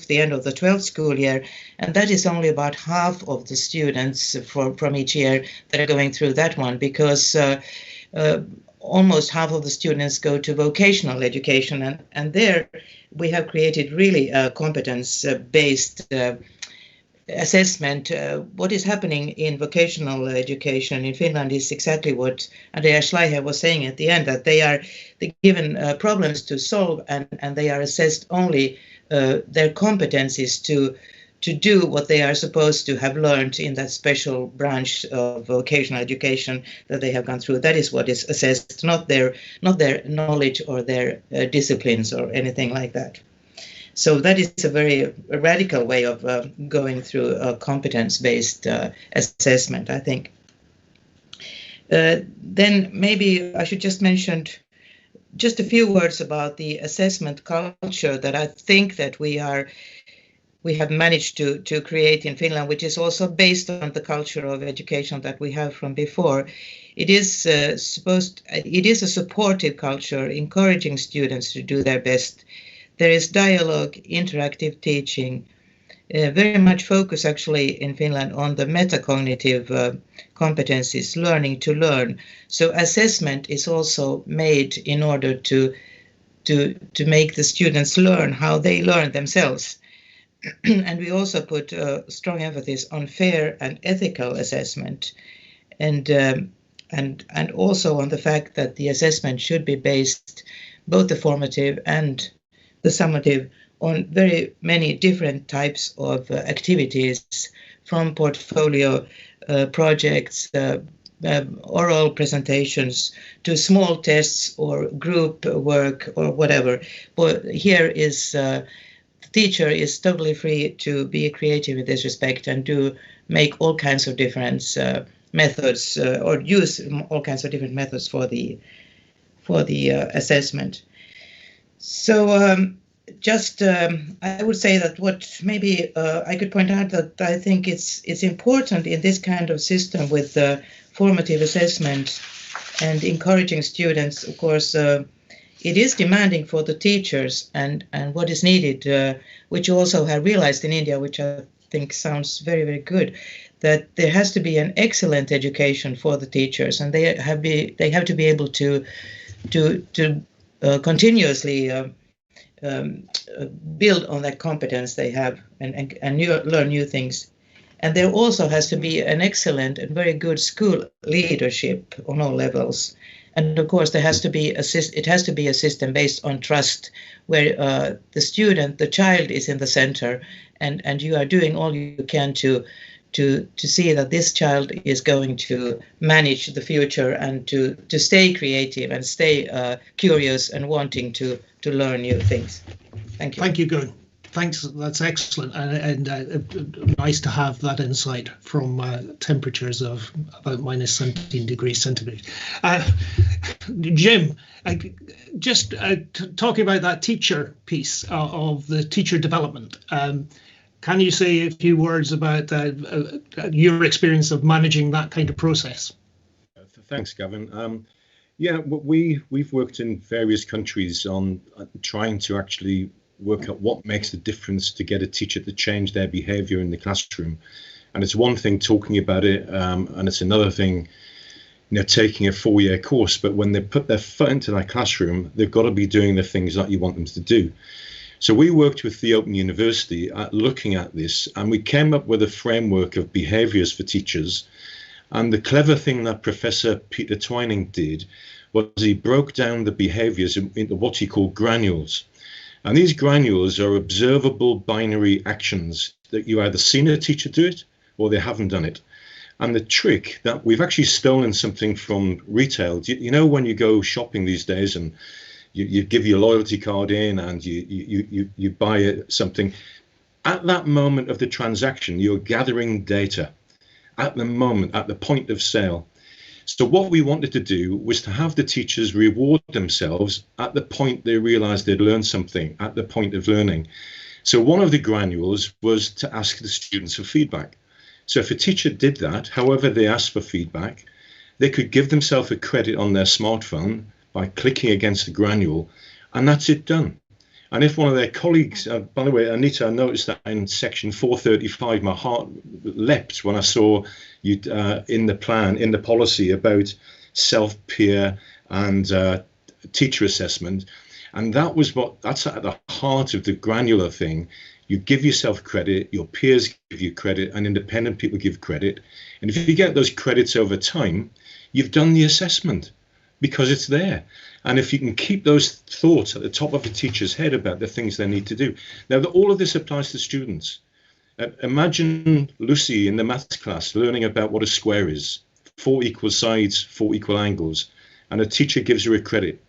end of the 12th school year, and that is only about half of the students from each year that are going through that one, because almost half of the students go to vocational education, and there we have created really competence-based assessment. What is happening in vocational education in Finland is exactly what Andreas Schleicher was saying at the end, that they're given problems to solve, and they are assessed only their competencies to do what they are supposed to have learned in that special branch of vocational education that they have gone through. That is what is assessed, not their knowledge or their disciplines or anything like that. So that is a very radical way of going through a competence-based assessment, I think. Then maybe I should just mention just a few words about the assessment culture that I think that we have managed to create in Finland, which is also based on the culture of education that we have from before. It is a supportive culture, encouraging students to do their best. There is dialogue, interactive teaching, very much focus actually in Finland on the metacognitive competencies, learning to learn. So assessment is also made in order to make the students learn how they learn themselves. And we also put a strong emphasis on fair and ethical assessment, and also on the fact that the assessment should be based, both the formative and the summative, on very many different types of activities, from portfolio projects, oral presentations to small tests or group work or whatever. But here is the teacher is totally free to be creative in this respect and to make all kinds of different methods or use all kinds of different methods for the assessment. So I would say that what maybe I could point out that I think it's important in this kind of system with formative assessment and encouraging students. Of course, it is demanding for the teachers and what is needed, which you also have realized in India, which I think sounds very, very good, that there has to be an excellent education for the teachers, and they have to be able to continuously build on that competence they have and learn new things. And there also has to be an excellent and very good school leadership on all levels. And of course, it has to be a system based on trust, where the student, the child, is in the center, and you are doing all you can to see that this child is going to manage the future and to stay creative and stay curious and wanting to learn new things. Thank you. Thank you, Gun. Thanks, that's excellent, and nice to have that insight from temperatures of about minus 17 degrees centigrade. Jim, just talking about that teacher piece of the teacher development, can you say a few words about your experience of managing that kind of process? Thanks, Gavin. Yeah, we've worked in various countries on trying to actually work out what makes the difference to get a teacher to change their behavior in the classroom. And it's one thing talking about it, and it's another thing, taking a 4-year course. But when they put their foot into that classroom, they've got to be doing the things that you want them to do. So we worked with the Open University at looking at this, and we came up with a framework of behaviors for teachers. And the clever thing that Professor Peter Twining did was he broke down the behaviors into what he called granules. And these granules are observable binary actions that you either seen a teacher do it or they haven't done it. And the trick that we've actually stolen something from retail. You know, when you go shopping these days and you give your loyalty card in and you buy something, at that moment of the transaction, you're gathering data at the moment, at the point of sale. So what we wanted to do was to have the teachers reward themselves at the point they realized they'd learned something, at the point of learning. So one of the granules was to ask the students for feedback. So if a teacher did that, however they asked for feedback, they could give themselves a credit on their smartphone by clicking against the granule, and that's it done. And if one of their colleagues, by the way, Anita, I noticed that in section 435, my heart leapt when I saw you in the plan, in the policy about self-peer and teacher assessment. And that's at the heart of the granular thing. You give yourself credit, your peers give you credit, and independent people give credit. And if you get those credits over time, you've done the assessment because it's there. And if you can keep those thoughts at the top of a teacher's head about the things they need to do. Now, all of this applies to students. Imagine Lucy in the maths class learning about what a square is, 4 equal sides, 4 equal angles, and a teacher gives her a credit.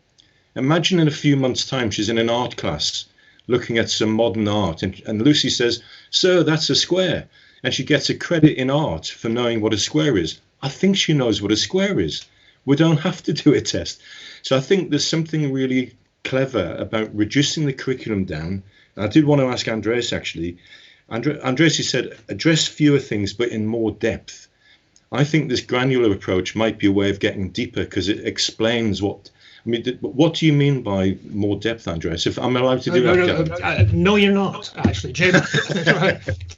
Imagine in a few months' time, she's in an art class looking at some modern art, and Lucy says, "Sir, that's a square." And she gets a credit in art for knowing what a square is. I think she knows what a square is. We don't have to do a test. So I think there's something really clever about reducing the curriculum down. And I did want to ask Andreas, actually. Andreas, you said, address fewer things, but in more depth. I think this granular approach might be a way of getting deeper because it explains what do you mean by more depth, Andreas? If I'm allowed to do that. No, you're not, actually, Jim.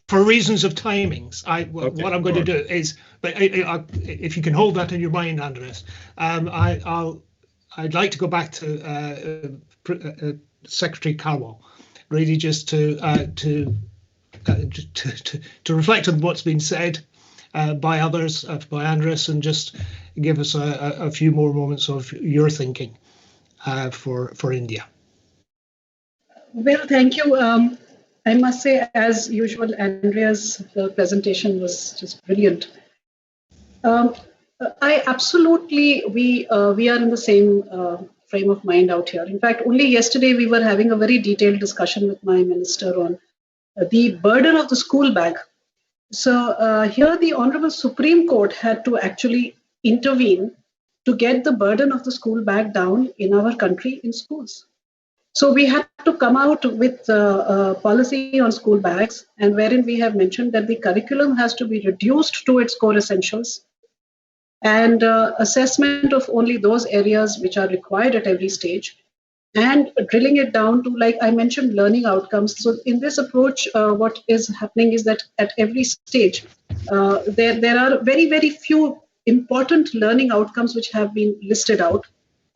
For reasons of timings, what I'm going to do is, but if you can hold that in your mind, Andreas, I'd like to go back to Secretary Carwell, really just to reflect on what's been said by others, by Andreas, and just give us a few more moments of your thinking for India. Well, thank you. I must say, as usual, Andrea's presentation was just brilliant. I absolutely, we are in the same frame of mind out here. In fact, only yesterday we were having a very detailed discussion with my minister on the burden of the school bag. So here the Honorable Supreme Court had to actually intervene to get the burden of the school bag down in our country in schools. So we had to come out with a policy on school bags, and wherein we have mentioned that the curriculum has to be reduced to its core essentials, and assessment of only those areas which are required at every stage, and drilling it down to, like I mentioned, learning outcomes. So in this approach, what is happening is that at every stage, there are very, very few important learning outcomes which have been listed out.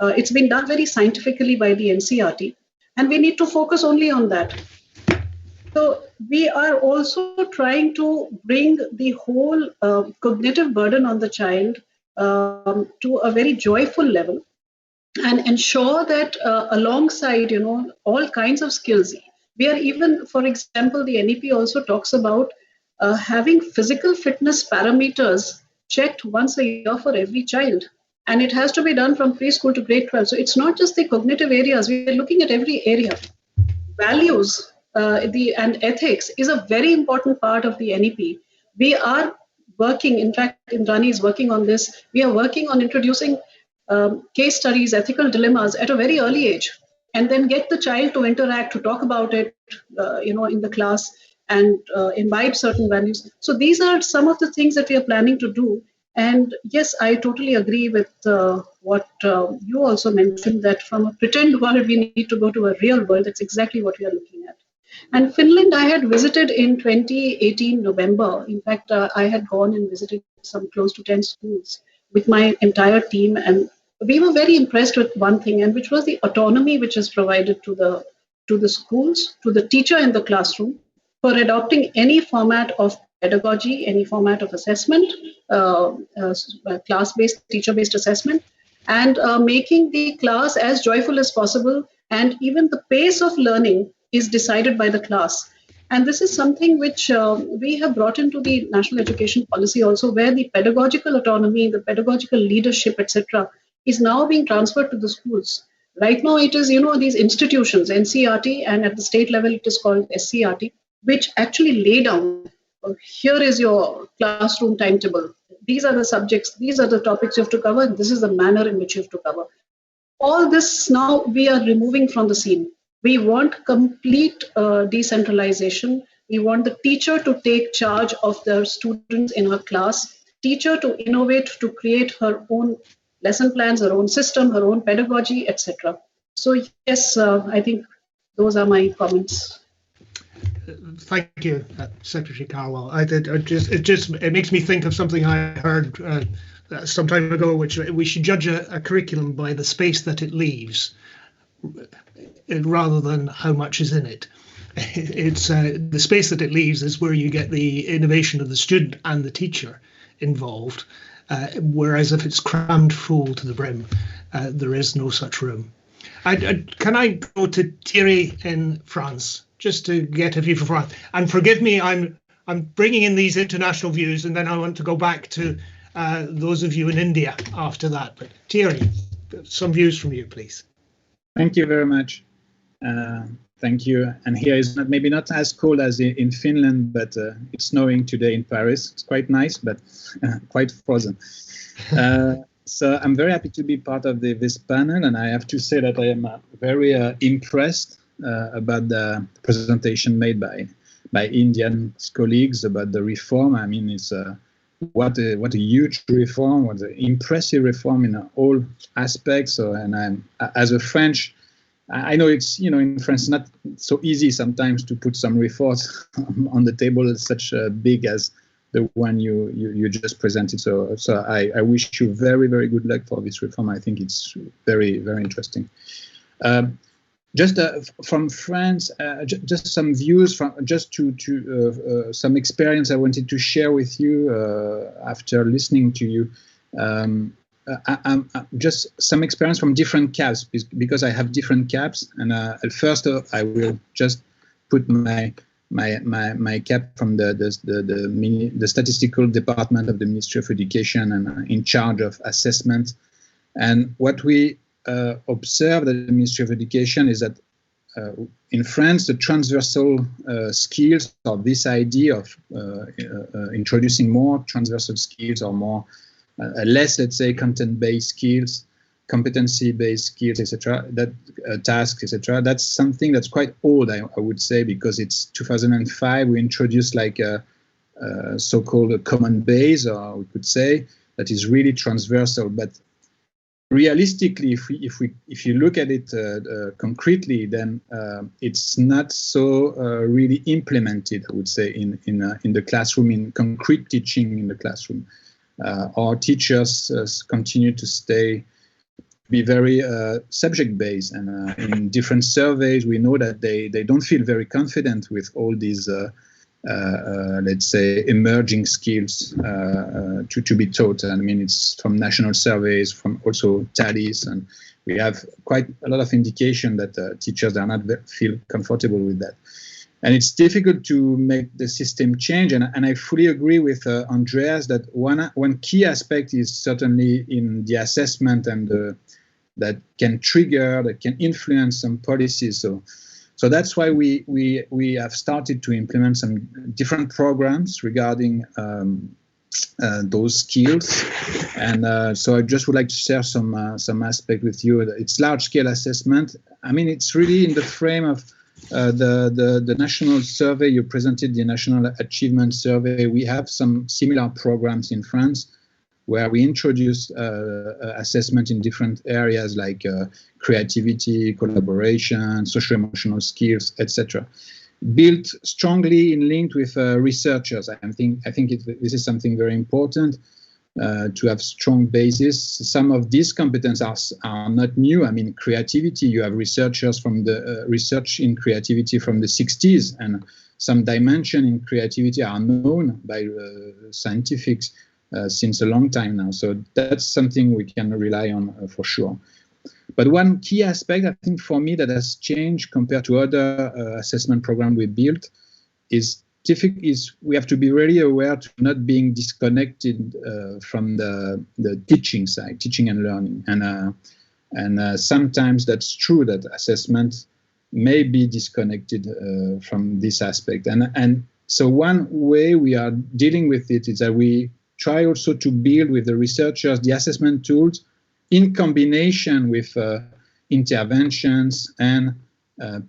It's been done very scientifically by the NCERT, and we need to focus only on that. So we are also trying to bring the whole cognitive burden on the child to a very joyful level, and ensure that alongside, all kinds of skills, we are even, for example, the NEP also talks about having physical fitness parameters checked once a year for every child. And it has to be done from preschool to grade 12. So it's not just the cognitive areas, we are looking at every area. Values and ethics is a very important part of the NEP. We are working, in fact, Indrani is working on this. We are working on introducing case studies, ethical dilemmas at a very early age, and then get the child to interact, to talk about it, in the class, and imbibe certain values. So these are some of the things that we are planning to do. And yes, I totally agree with what you also mentioned, that from a pretend world, we need to go to a real world. That's exactly what we are looking at. And Finland, I had visited in 2018 November. In fact, I had gone and visited some close to 10 schools with my entire team, and we were very impressed with one thing, and which was the autonomy which is provided to the schools, to the teacher in the classroom, for adopting any format of pedagogy, any format of assessment, class-based, teacher-based assessment, and making the class as joyful as possible. And even the pace of learning is decided by the class. And this is something which we have brought into the national education policy also, where the pedagogical autonomy, the pedagogical leadership, etc., is now being transferred to the schools. Right now, it is, these institutions, NCERT, and at the state level, it is called SCERT, which actually lay down, here is your classroom timetable. These are the subjects, these are the topics you have to cover, and this is the manner in which you have to cover. All this now we are removing from the scene. We want complete decentralization. We want the teacher to take charge of the students in her class, teacher to innovate, to create her own lesson plans, her own system, her own pedagogy, etc. So yes, I think those are my comments. Thank you, Secretary Carwell. It makes me think of something I heard some time ago, which we should judge a curriculum by the space that it leaves, rather than how much is in it. It's the space that it leaves is where you get the innovation of the student and the teacher involved, whereas if it's crammed full to the brim, there is no such room. Can I go to Thierry in France, just to get a view from France? And forgive me, I'm bringing in these international views, and then I want to go back to those of you in India after that. But Thierry, some views from you, please. Thank you very much. Thank you. And here is maybe not as cold as in Finland, but it's snowing today in Paris. It's quite nice, but quite frozen. So I'm very happy to be part of this panel, and I have to say that I am very impressed about the presentation made by Indian colleagues about the reform. I mean, it's what a huge reform, what an impressive reform in all aspects. So, and I'm, as a French, I know it's, in France, not so easy sometimes to put some reforms on the table such big as the one you just presented. So I wish you very, very good luck for this reform. I think it's very, very interesting. Just from France, just some views from some experience I wanted to share with you after listening to you. Just some experience from different caps, because I have different caps. And first, I will just put my my cap from the statistical department of the Ministry of Education and in charge of assessment. And what we observed at the Ministry of Education is that in France, the transversal skills, or this idea of introducing more transversal skills or more less, let's say, content-based skills, competency-based skills, etc., that tasks, etc., that's something that's quite old, I would say, because it's 2005. We introduced like a so-called common base, or we could say that is really transversal. But realistically, if you look at it concretely, then it's not so really implemented, I would say, in the classroom, in concrete teaching in the classroom. Our teachers continue to be very subject-based, and in different surveys, we know that they don't feel very confident with all these, let's say, emerging skills to be taught. I mean, it's from national surveys, from also tallies, and we have quite a lot of indication that teachers are not feel comfortable with that. And it's difficult to make the system change. And I fully agree with Andreas that one key aspect is certainly in the assessment and that can trigger, that can influence some policies. So that's why we have started to implement some different programs regarding those skills. And so I just would like to share some aspect with you. It's large-scale assessment. I mean, it's really in the frame of the national survey you presented, the National Achievement Survey. We have some similar programs in France where we introduce assessment in different areas like creativity, collaboration, social-emotional skills, etc. Built strongly in link with researchers. I think this is something very important to have strong basis. Some of these competences are not new. I mean, creativity, you have researchers from the research in creativity from the 60s, and some dimension in creativity are known by scientifics since a long time now. So that's something we can rely on for sure. But one key aspect, I think, for me that has changed compared to other assessment programs we built is we have to be really aware to not being disconnected from the teaching side, teaching and learning. And sometimes that's true that assessment may be disconnected from this aspect. And so one way we are dealing with it is that we try also to build with the researchers the assessment tools in combination with interventions and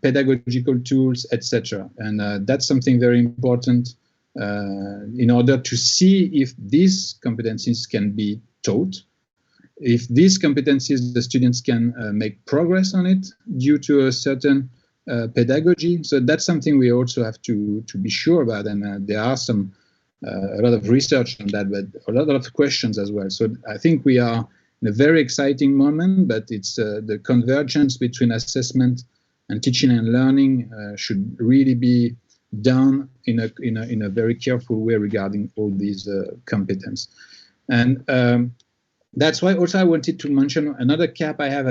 pedagogical tools, etc. And that's something very important in order to see if these competencies can be taught, if these competencies the students can make progress on it due to a certain pedagogy. So that's something we also have to be sure about, and there are a lot of research on that, but a lot of questions as well. So I think we are in a very exciting moment, but it's the convergence between assessment and teaching and learning should really be done in a very careful way regarding all these competence. And that's why also I wanted to mention another cap I have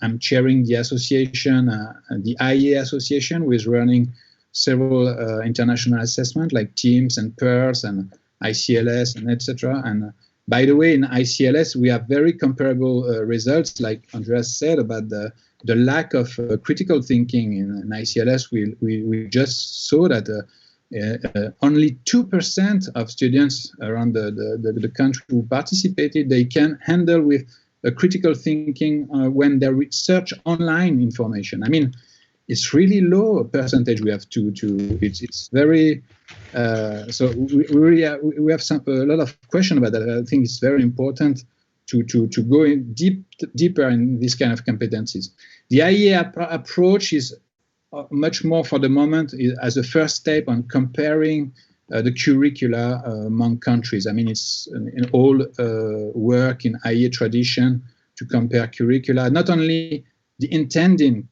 I'm chairing the association, the IEA association, who is running several international assessment like TEAMS and PEARS and ICLS and etc. And by the way, in ICLS, we have very comparable results, like Andreas said, about the lack of critical thinking in ICLS. We just saw that only 2% of students around the country who participated, they can handle with a critical thinking when they research online information. I mean, it's really low percentage we have it's very, so we have a lot of question about that. I think it's very important to go in deeper in this kind of competencies. The IEA approach is much more for the moment as a first step on comparing the curricula among countries. I mean, it's an old work in IEA tradition to compare curricula, not only the intending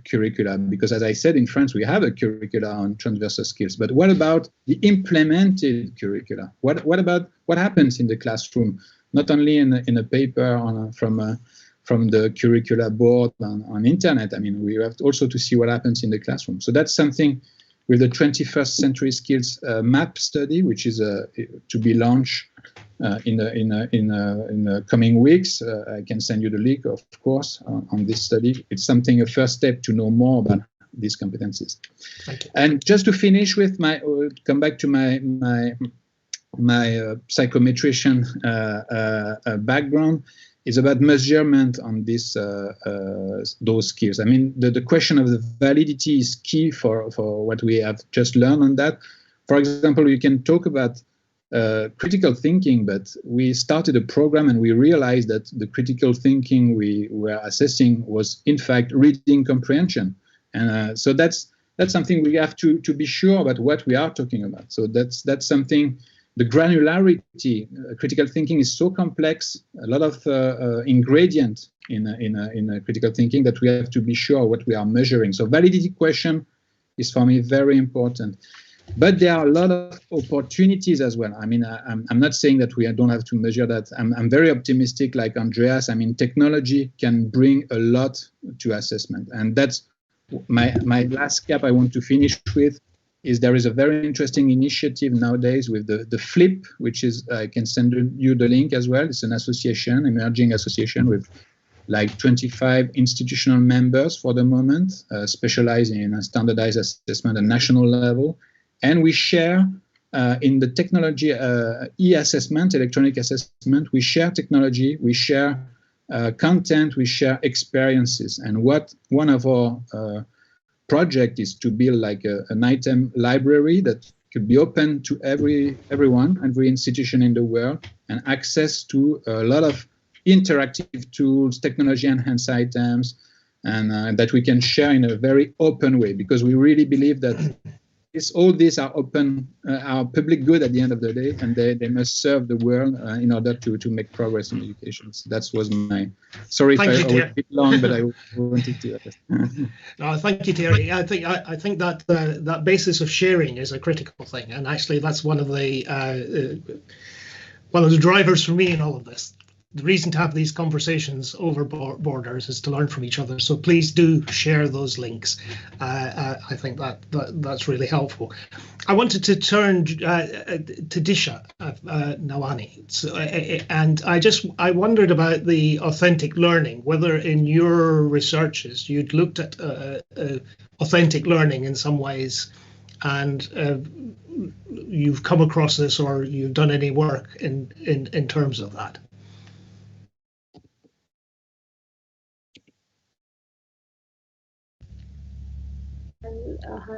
curricula, because as I said, in France, we have a curricula on transversal skills, but what about the implemented curricula? What about what happens in the classroom, not only in a paper from the curricula board on internet? I mean, we have also to see what happens in the classroom. So that's something with the 21st Century Skills Map study, which is to be launched in the coming weeks. I can send you the link, of course, on this study. It's something, a first step to know more about these competencies. Thank you. And just to finish with come back to my psychometrician background, is about measurement on those skills. I mean, the question of the validity is key for what we have just learned on that. For example, we can talk about critical thinking, but we started a program and we realized that the critical thinking we were assessing was in fact reading comprehension. And so that's something we have to be sure about what we are talking about. So that's something. The granularity, critical thinking is so complex, a lot of ingredient in critical thinking that we have to be sure what we are measuring. So validity question is for me very important. But there are a lot of opportunities as well. I mean, I'm not saying that we don't have to measure that. I'm very optimistic like Andreas. I mean, technology can bring a lot to assessment. And that's my last cap I want to finish with. Is there is a very interesting initiative nowadays with the FLIP, which is, I can send you the link as well. It's an association, emerging association with like 25 institutional members for the moment, specializing in standardized assessment at national level. And we share in the technology e-assessment, electronic assessment, we share technology, we share content, we share experiences. And one of our project is to build like an item library that could be open to everyone, every institution in the world, and access to a lot of interactive tools, technology enhanced items, and that we can share in a very open way, because we really believe that all these are open, are public good at the end of the day, and they must serve the world in order to make progress in education. So that was my, sorry if I was a bit long, but I wanted to. No, thank you, Thierry. I think that that basis of sharing is a critical thing, and actually that's one of the drivers for me in all of this. The reason to have these conversations over borders is to learn from each other. So please do share those links. I think that's really helpful. I wanted to turn to Disha Nawani. So, and I wondered about the authentic learning, whether in your researches you'd looked at authentic learning in some ways, and you've come across this, or you've done any work in terms of that.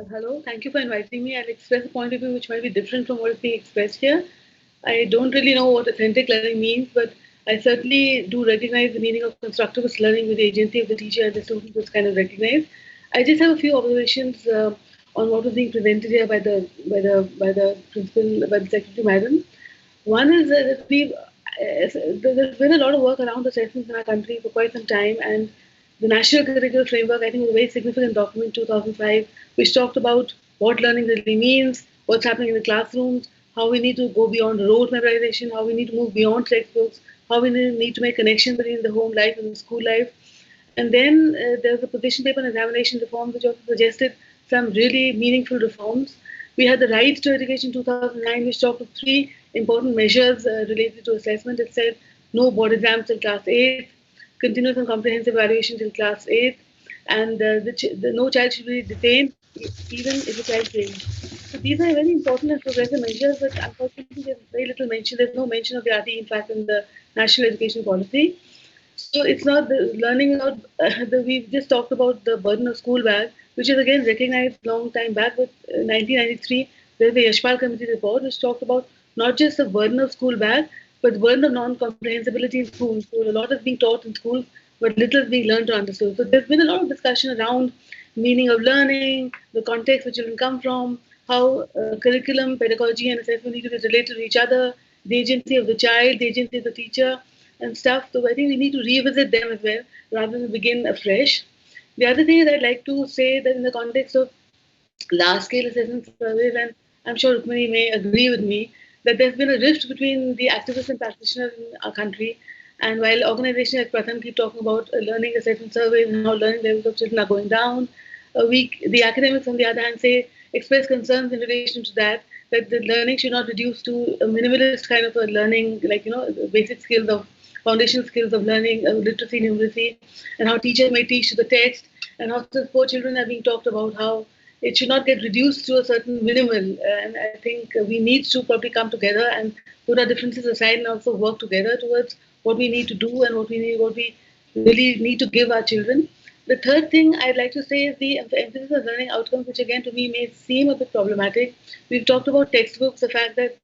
Hello, thank you for inviting me. I'll express a point of view which might be different from what is being expressed here. I don't really know what authentic learning means, but I certainly do recognize the meaning of constructivist learning with the agency of the teacher and the student was kind of recognized. I just have a few observations on what was being presented here by the principal, by the secretary madam. One is that there's been a lot of work around assessments in our country for quite some time, and the National Curricular Framework, I think, was a very significant document, 2005, which talked about what learning really means, what's happening in the classrooms, how we need to go beyond rote memorization, how we need to move beyond textbooks, how we need to make connections between the home life and the school life. And then there's a position paper on examination reforms, which also suggested some really meaningful reforms. We had the Right to Education 2009, which talked of 3 important measures related to assessment. It said no board exams till class 8, continuous and comprehensive evaluation till class 8, and no child should be detained even if the child fails. So these are very important and progressive measures, but unfortunately there's very little mention. There's no mention of the RT, in fact, in the National Education Policy. So it's not the learning about, we've just talked about the burden of school bag, which is again recognized long time back with 1993, there's the Yashpal Committee report, which talked about not just the burden of school bag, but the burden of non-comprehensibility in schools. So a lot is being taught in schools, but little is being learned or understood. So there's been a lot of discussion around meaning of learning, the context where children come from, how curriculum, pedagogy, and assessment need to be related to each other, the agency of the child, the agency of the teacher, and stuff. So I think we need to revisit them as well, rather than begin afresh. The other thing is I'd like to say that in the context of large-scale assessment surveys, and I'm sure Rukmini may agree with me, that there's been a rift between the activists and practitioners in our country. And while organizations like Pratham keep talking about learning assessment surveys and how learning levels of children are going down, the academics, on the other hand, say expressed concerns in relation to that the learning should not reduce to a minimalist kind of a learning, like, the basic skills of foundational skills of learning, literacy, numeracy, and how teachers may teach to the text, and how the poor children are being talked about, how it should not get reduced to a certain minimal. And I think we need to probably come together and put our differences aside and also work together towards what we need to do and what we really need to give our children. The third thing I'd like to say is the emphasis on learning outcomes, which again to me may seem a bit problematic. We've talked about textbooks, the fact that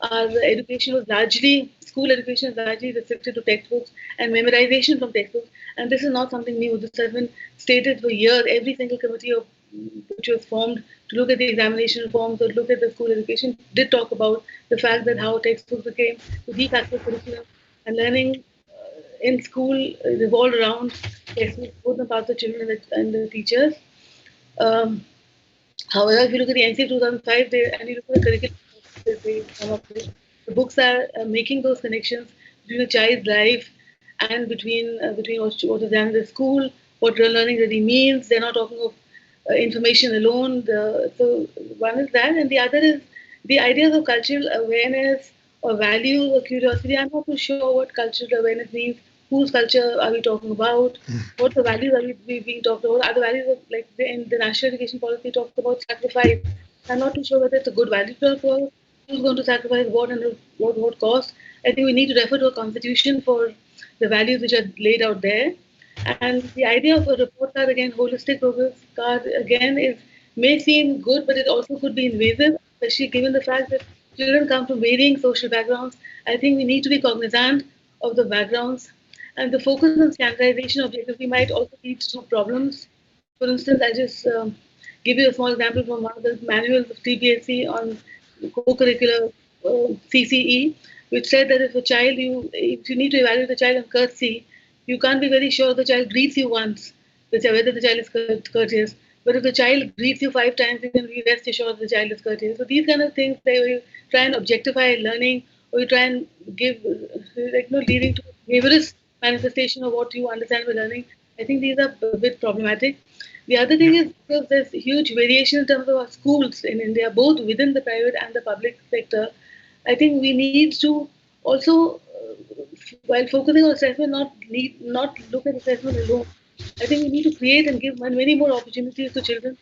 our education was largely, school education is largely restricted to textbooks and memorization from textbooks. And this is not something new. This has been stated for years. Every single committee which was formed to look at the examination reforms or look at the school education did talk about the fact that how textbooks became the de facto curriculum, and learning in school revolved around textbooks, both on parts of the children and the teachers. However, if you look at the NCF 2005, and you look at the curriculum they come up with, the books are making those connections between a child's life and between what is done in the school, what real learning really means. They're not talking of information alone. So one is that, and the other is the ideas of cultural awareness or values or curiosity. I'm not too sure what cultural awareness means. Whose culture are we talking about? What the values are we being talked about? Are the values of, like in the national education policy talks about sacrifice? I'm not too sure whether it's a good value to talk about. Who's going to sacrifice what and what cost? I think we need to refer to a constitution for the values which are laid out there. And the idea of a report card, again, holistic progress card, again, may seem good, but it also could be invasive, especially given the fact that children come from varying social backgrounds. I think we need to be cognizant of the backgrounds. And the focus on standardization objectively might also lead to problems. For instance, I just give you a small example from one of the manuals of CBSE on co-curricular CCE, which said that if you need to evaluate the child on courtesy, you can't be very sure the child greets you once, whether the child is courteous. But if the child greets you 5 times, you can be rest assured the child is courteous. So these kind of things, you try and objectify learning, or you try and give, leading to behaviorist manifestation of what you understand by learning. I think these are a bit problematic. The other thing is, because there's huge variation in terms of our schools in India, both within the private and the public sector. I think we need to also, while focusing on assessment, not look at assessment alone. I think we need to create and give many more opportunities to children,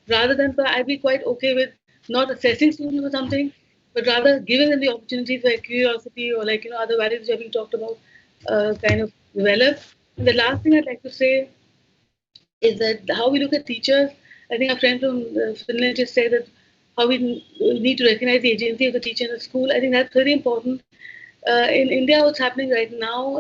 rather than, I'd be quite okay with not assessing students or something, but rather giving them the opportunities where curiosity or other values which are being talked about kind of develop. And the last thing I'd like to say is that how we look at teachers. I think our friend from Finland just said that how we need to recognize the agency of the teacher in the school. I think that's very important. In India, what's happening right now,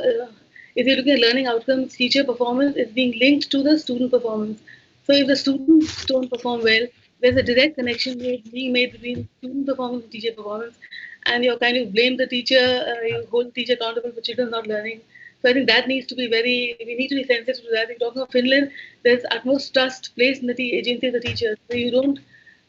if you're looking at learning outcomes, teacher performance is being linked to the student performance. So if the students don't perform well, there's a direct connection being made between student performance and teacher performance. And you kind of blame the teacher, you hold the teacher accountable for children not learning. So I think that needs to be we need to be sensitive to that. We're talking of Finland, there's utmost trust placed in the agency of the teacher. So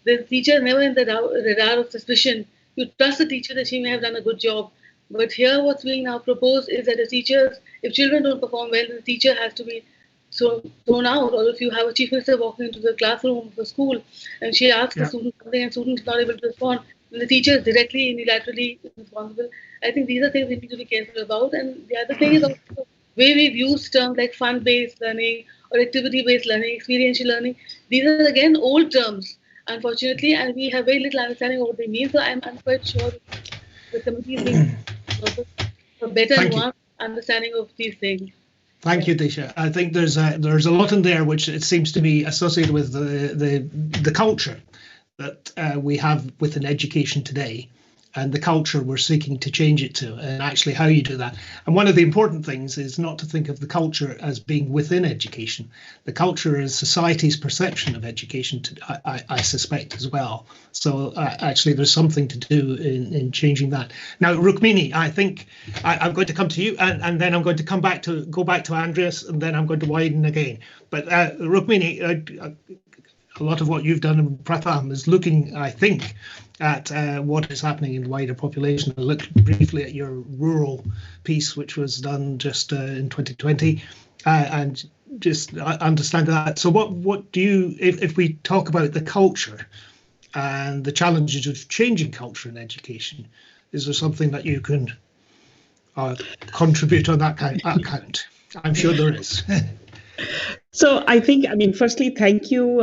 the teacher is never in the radar of suspicion. You trust the teacher that she may have done a good job. But here what's being now proposed is that if children don't perform well, the teacher has to be thrown out. Or if you have a chief minister walking into the classroom of a school and she asks the student something and the student is not able to respond, then the teacher is directly, unilaterally responsible. I think these are things we need to be careful about. And the other thing is also the way we've used terms like fun-based learning or activity-based learning, experiential learning. These are, again, old terms, unfortunately, and we have very little understanding of what they mean. So I'm quite sure the committee is being a better nuanced understanding of these things. Thank you, Disha. I think there's a lot in there which it seems to be associated with the culture that we have within education today, and the culture we're seeking to change it to, and actually how you do that. And one of the important things is not to think of the culture as being within education. The culture is society's perception of education, I suspect, as well. So actually there's something to do in changing that. Now, Rukmini, I think I'm going to come to you, and then I'm going to go back to Andreas, and then I'm going to widen again. But Rukmini, a lot of what you've done in Pratham is looking, I think, at what is happening in the wider population. I looked briefly at your rural piece, which was done just in 2020, and just understand that. So what do you, if we talk about the culture and the challenges of changing culture in education. Is there something that you can contribute on that account? I'm sure there is. So I think, I mean, firstly, thank you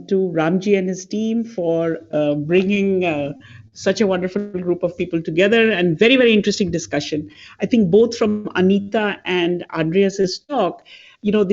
to Ramji and his team for bringing such a wonderful group of people together, and very, very interesting discussion. I think both from Anita and Andreas's talk, we are on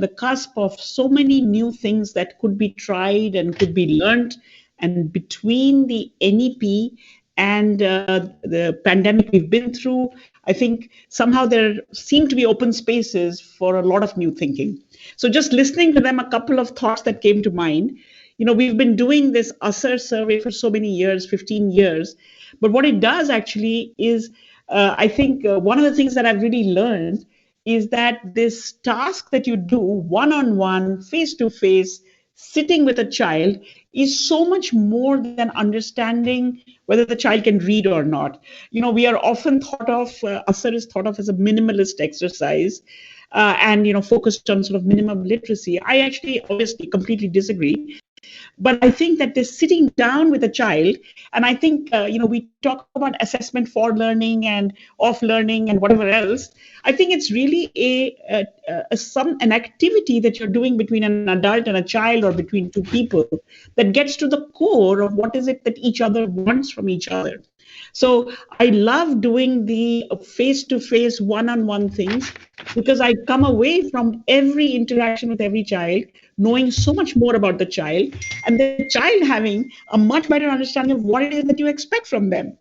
the cusp of so many new things that could be tried and could be learned. And between the NEP and the pandemic we've been through, I think somehow there seem to be open spaces for a lot of new thinking. So just listening to them, a couple of thoughts that came to mind. We've been doing this ASER survey for so many years, 15 years. But what it does actually is, I think one of the things that I've really learned is that this task that you do one-on-one, face-to-face, sitting with a child is so much more than understanding whether the child can read or not. We are often thought of, ASER is thought of as a minimalist exercise, and focused on sort of minimum literacy. I actually obviously completely disagree. But I think that this sitting down with a child, and I think, we talk about assessment for learning and off learning and whatever else. I think it's really an activity that you're doing between an adult and a child, or between two people, that gets to the core of what is it that each other wants from each other. So I love doing the face-to-face, one-on-one things, because I come away from every interaction with every child knowing so much more about the child, and the child having a much better understanding of what it is that you expect from them.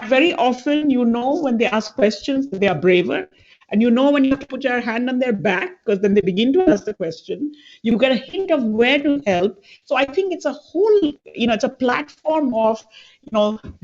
Very often, when they ask questions, they are braver. And when you have to put your hand on their back, because then they begin to ask the question, you get a hint of where to help. So I think it's a whole, it's a platform of,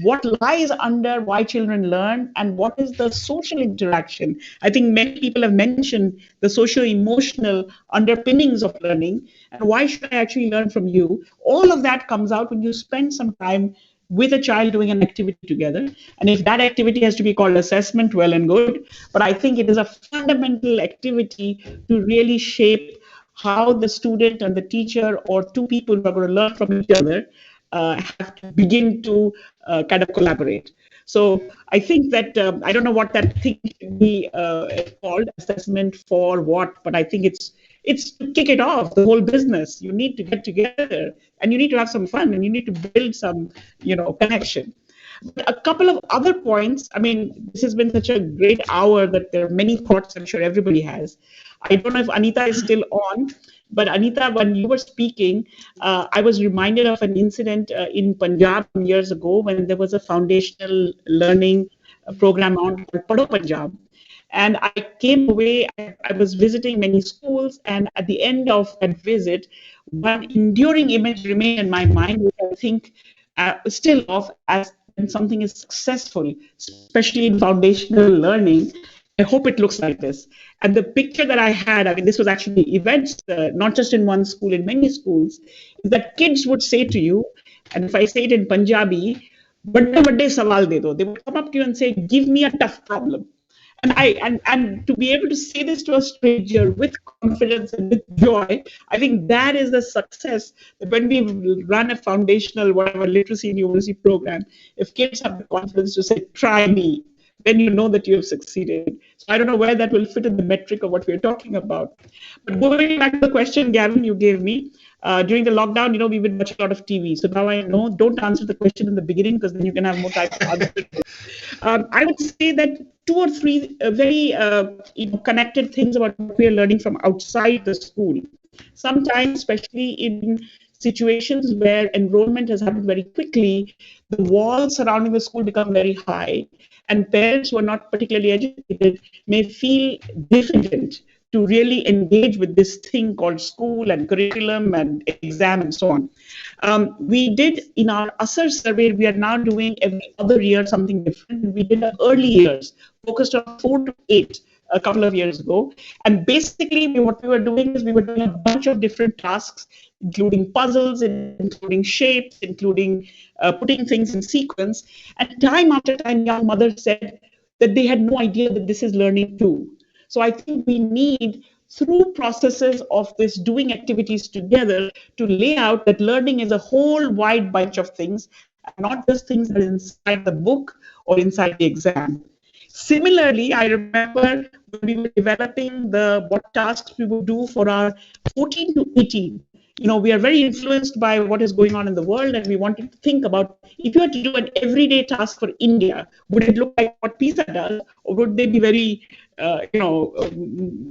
what lies under why children learn and what is the social interaction. I think many people have mentioned the socio-emotional underpinnings of learning, and why should I actually learn from you? All of that comes out when you spend some time with a child doing an activity together. And if that activity has to be called assessment, well and good. But I think it is a fundamental activity to really shape how the student and the teacher, or two people who are going to learn from each other, have to begin to kind of collaborate. So I think that, I don't know what that thing should be called, assessment for what, but I think it's to kick it off, the whole business. You need to get together, and you need to have some fun, and you need to build some, connection. But a couple of other points. I mean, this has been such a great hour that there are many thoughts I'm sure everybody has. I don't know if Anita is still on, but Anita, when you were speaking, I was reminded of an incident in Punjab years ago when there was a foundational learning program on called Padho Punjab. And I came away, I was visiting many schools, and at the end of that visit, one enduring image remained in my mind, which I think still of as when something is successful, especially in foundational learning. I hope it looks like this. And the picture that I had, I mean, this was actually events, not just in one school, in many schools, is that kids would say to you, and if I say it in Punjabi, "Badde badde sawal de do." They would come up to you and say, "Give me a tough problem." And to be able to say this to a stranger with confidence and with joy, I think that is the success. That when we run a foundational, whatever, literacy and numeracy program, if kids have the confidence to say, "Try me," then you know that you have succeeded. So I don't know where that will fit in the metric of what we're talking about. But going back to the question, Gavin, you gave me, during the lockdown, we've been watching a lot of TV. So now I know, don't answer the question in the beginning, because then you can have more time for other people. I would say that 2 or 3 very connected things about what we are learning from outside the school. Sometimes, especially in situations where enrollment has happened very quickly, the walls surrounding the school become very high, and parents who are not particularly educated may feel diffident to really engage with this thing called school and curriculum and exam and so on. We did, in our ASER survey, we are now doing every other year something different. We did early years, focused on 4 to 8 a couple of years ago. And basically what we were doing is we were doing a bunch of different tasks, including puzzles, including shapes, including putting things in sequence. And time after time, young mothers said that they had no idea that this is learning too. So I think we need through processes of this doing activities together to lay out that learning is a whole wide bunch of things, and not just things that are inside the book or inside the exam. Similarly, I remember when we were developing what tasks we would do for our 14 to 18. We are very influenced by what is going on in the world, and we wanted to think about, if you had to do an everyday task for India, would it look like what PISA does, or would they be very,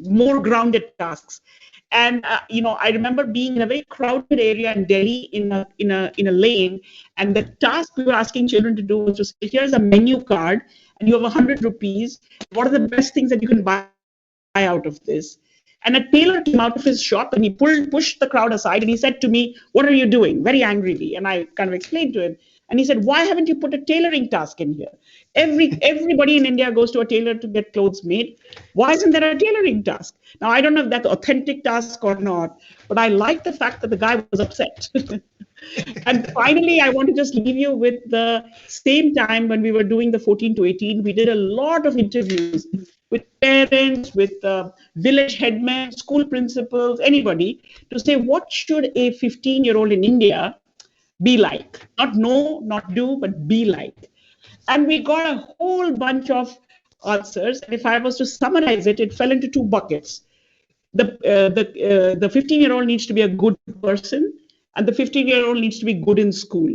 more grounded tasks? And I remember being in a very crowded area in Delhi in a lane, and the task we were asking children to do was to say, here's a menu card, and you have 100 rupees. What are the best things that you can buy out of this? And a tailor came out of his shop and he pushed the crowd aside and he said to me, what are you doing? Very angrily. And I kind of explained to him. And he said, why haven't you put a tailoring task in here? Everybody in India goes to a tailor to get clothes made. Why isn't there a tailoring task? Now, I don't know if that's authentic task or not, but I like the fact that the guy was upset. And finally, I want to just leave you with the same time when we were doing the 14 to 18, we did a lot of interviews with parents, with village headmen, school principals, anybody, to say, what should a 15-year-old in India be like? Not know, not do, but be like. And we got a whole bunch of answers. And if I was to summarize it, it fell into two buckets. The 15-year-old needs to be a good person, and the 15-year-old needs to be good in school.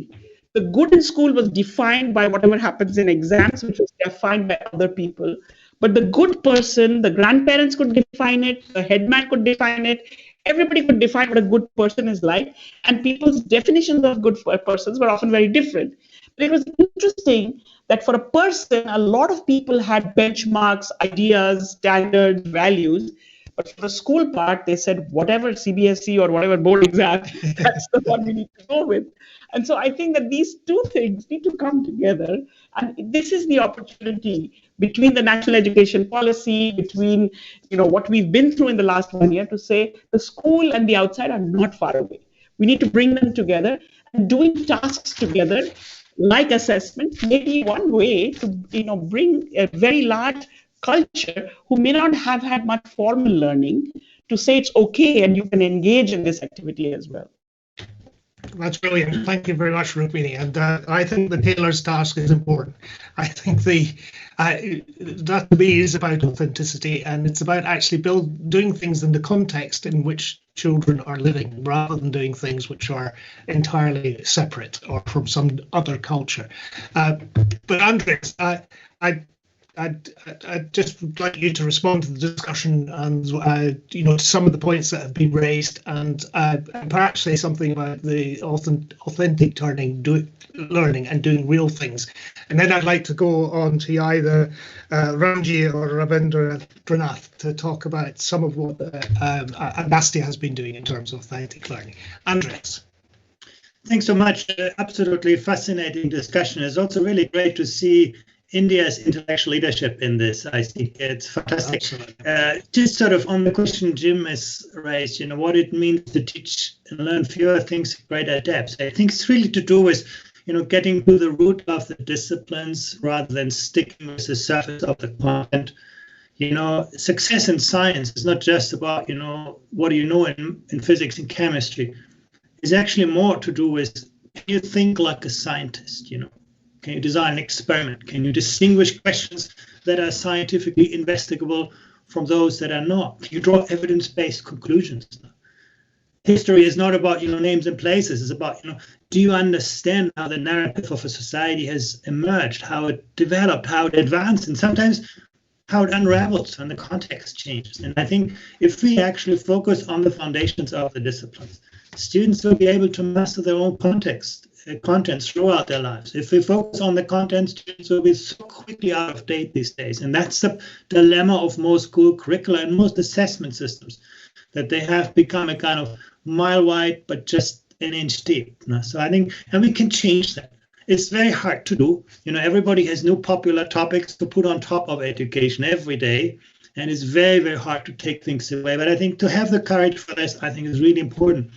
The good in school was defined by whatever happens in exams, which was defined by other people. But the good person, the grandparents could define it, the headman could define it, everybody could define what a good person is like, and people's definitions of good persons were often very different. But it was interesting that for a person, a lot of people had benchmarks, ideas, standards, values. But for the school part, they said, whatever CBSE or whatever board exam, that's the one we need to go with. And so I think that these two things need to come together. And this is the opportunity between the national education policy, between what we've been through in the last 1 year, to say the school and the outside are not far away. We need to bring them together, and doing tasks together, like assessment, may be one way to bring a very large culture who may not have had much formal learning to say it's okay and you can engage in this activity as well. That's brilliant. Thank you very much, Rukmini. And I think the tailor's task is important. I think that to me is about authenticity, and it's about actually doing things in the context in which children are living, rather than doing things which are entirely separate or from some other culture. But Andres, I'd just like you to respond to the discussion and to some of the points that have been raised, and perhaps say something about the authentic learning and doing real things. And then I'd like to go on to either Ramji or Ravindranath to talk about some of what Agastya has been doing in terms of authentic learning. Andres. Thanks so much. Absolutely fascinating discussion. It's also really great to see India's intellectual leadership in this. I think it's fantastic. Just sort of on the question Jim has raised, what it means to teach and learn fewer things at greater depth. I think it's really to do with, getting to the root of the disciplines rather than sticking with the surface of the content. Success in science is not just about, what do you know in physics and chemistry. It's actually more to do with, can you think like a scientist, Can you design an experiment? Can you distinguish questions that are scientifically investigable from those that are not? Can you draw evidence-based conclusions? History is not about, names and places. It's about, do you understand how the narrative of a society has emerged, how it developed, how it advanced, and sometimes how it unravels when the context changes. And I think if we actually focus on the foundations of the disciplines, students will be able to master their own contents throughout their lives. If we focus on the content, students will be so quickly out of date these days. And that's the dilemma of most school curricula and most assessment systems, that they have become a kind of mile wide, but just an inch deep. So I think, and we can change that. It's very hard to do. Everybody has new popular topics to put on top of education every day. And it's very, very hard to take things away. But I think to have the courage for this, I think is really important.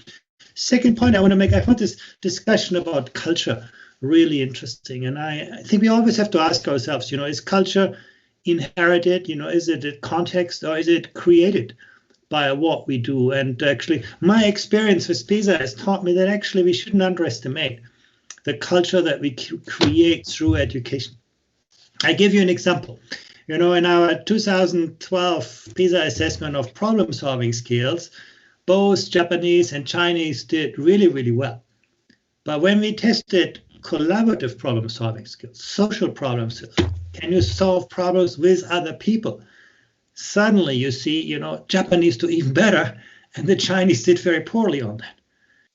Second point I want to make, I found this discussion about culture really interesting. And I think we always have to ask ourselves, is culture inherited? Is it a context or is it created? by what we do. And actually, my experience with PISA has taught me that actually we shouldn't underestimate the culture that we create through education. I give you an example. You know, in our 2012 PISA assessment of problem-solving skills, both Japanese and Chinese did really, really well. But when we tested collaborative problem-solving skills, social problem skills, can you solve problems with other people? Suddenly you see, you know, Japanese do even better, and the Chinese did very poorly on that.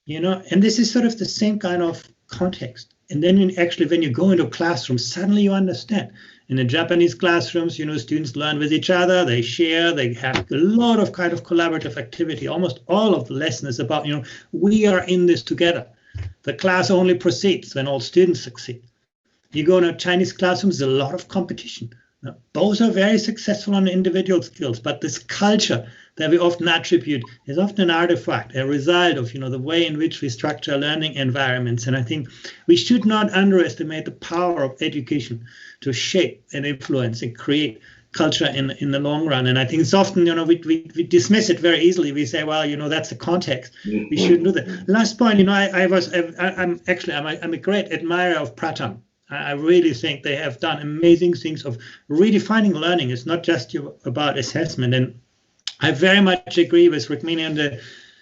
You know, and this is sort of the same kind of context. And then when you go into classrooms, suddenly you understand. In the Japanese classrooms, you know, students learn with each other, they share, they have a lot of kind of collaborative activity. Almost all of the lesson is about, you know, we are in this together. The class only proceeds when all students succeed. You go to Chinese classrooms, there's a lot of competition. Now, both are very successful on individual skills, but this culture that we often attribute is often an artifact, a result of, you know, the way in which we structure learning environments. And I think we should not underestimate the power of education to shape and influence and create culture in the long run. And I think it's often, you know, we dismiss it very easily. We say, well, you know, that's the context. We shouldn't do that. Last point, you know, I'm a great admirer of Pratham. I really think they have done amazing things of redefining learning. It's not just about assessment. And I very much agree with Rukmini on the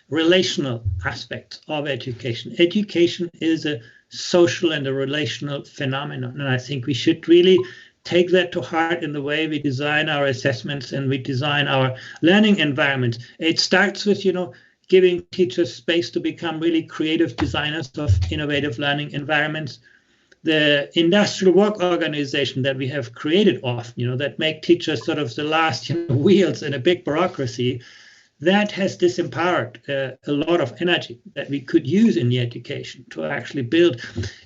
relational aspect of education. Education is a social and a relational phenomenon. And I think we should really take that to heart in the way we design our assessments and we design our learning environments. It starts with, you know, giving teachers space to become really creative designers of innovative learning environments. The industrial work organization that we have created often, you know, that make teachers sort of the last, you know, wheels in a big bureaucracy, that has disempowered a lot of energy that we could use in the education to actually build.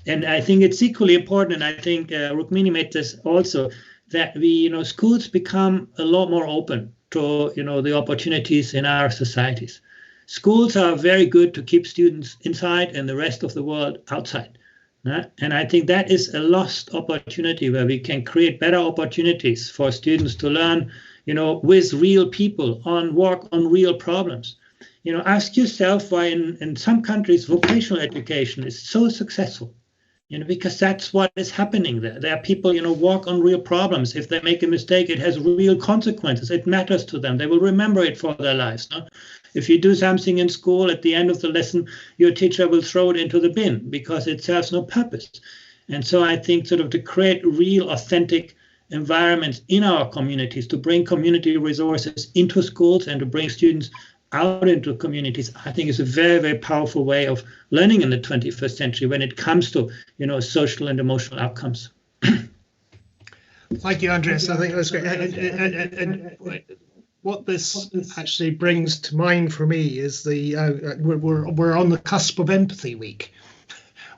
And I think it's equally important, and I think Rukmini made this also, that we, you know, schools become a lot more open to, you know, the opportunities in our societies. Schools are very good to keep students inside and the rest of the world outside. And I think that is a lost opportunity where we can create better opportunities for students to learn, you know, with real people, work on real problems. You know, ask yourself why in some countries vocational education is so successful. You know, because that's what is happening there. There are people, you know, work on real problems. If they make a mistake, it has real consequences. It matters to them. They will remember it for their lives. No? If you do something in school, at the end of the lesson, your teacher will throw it into the bin because it serves no purpose. And so I think sort of to create real, authentic environments in our communities, to bring community resources into schools and to bring students out into communities, I think is a very, very powerful way of learning in the 21st century when it comes to, you know, social and emotional outcomes. Thank you, Andreas. I think that's great. And what this actually brings to mind for me is the we're on the cusp of Empathy Week,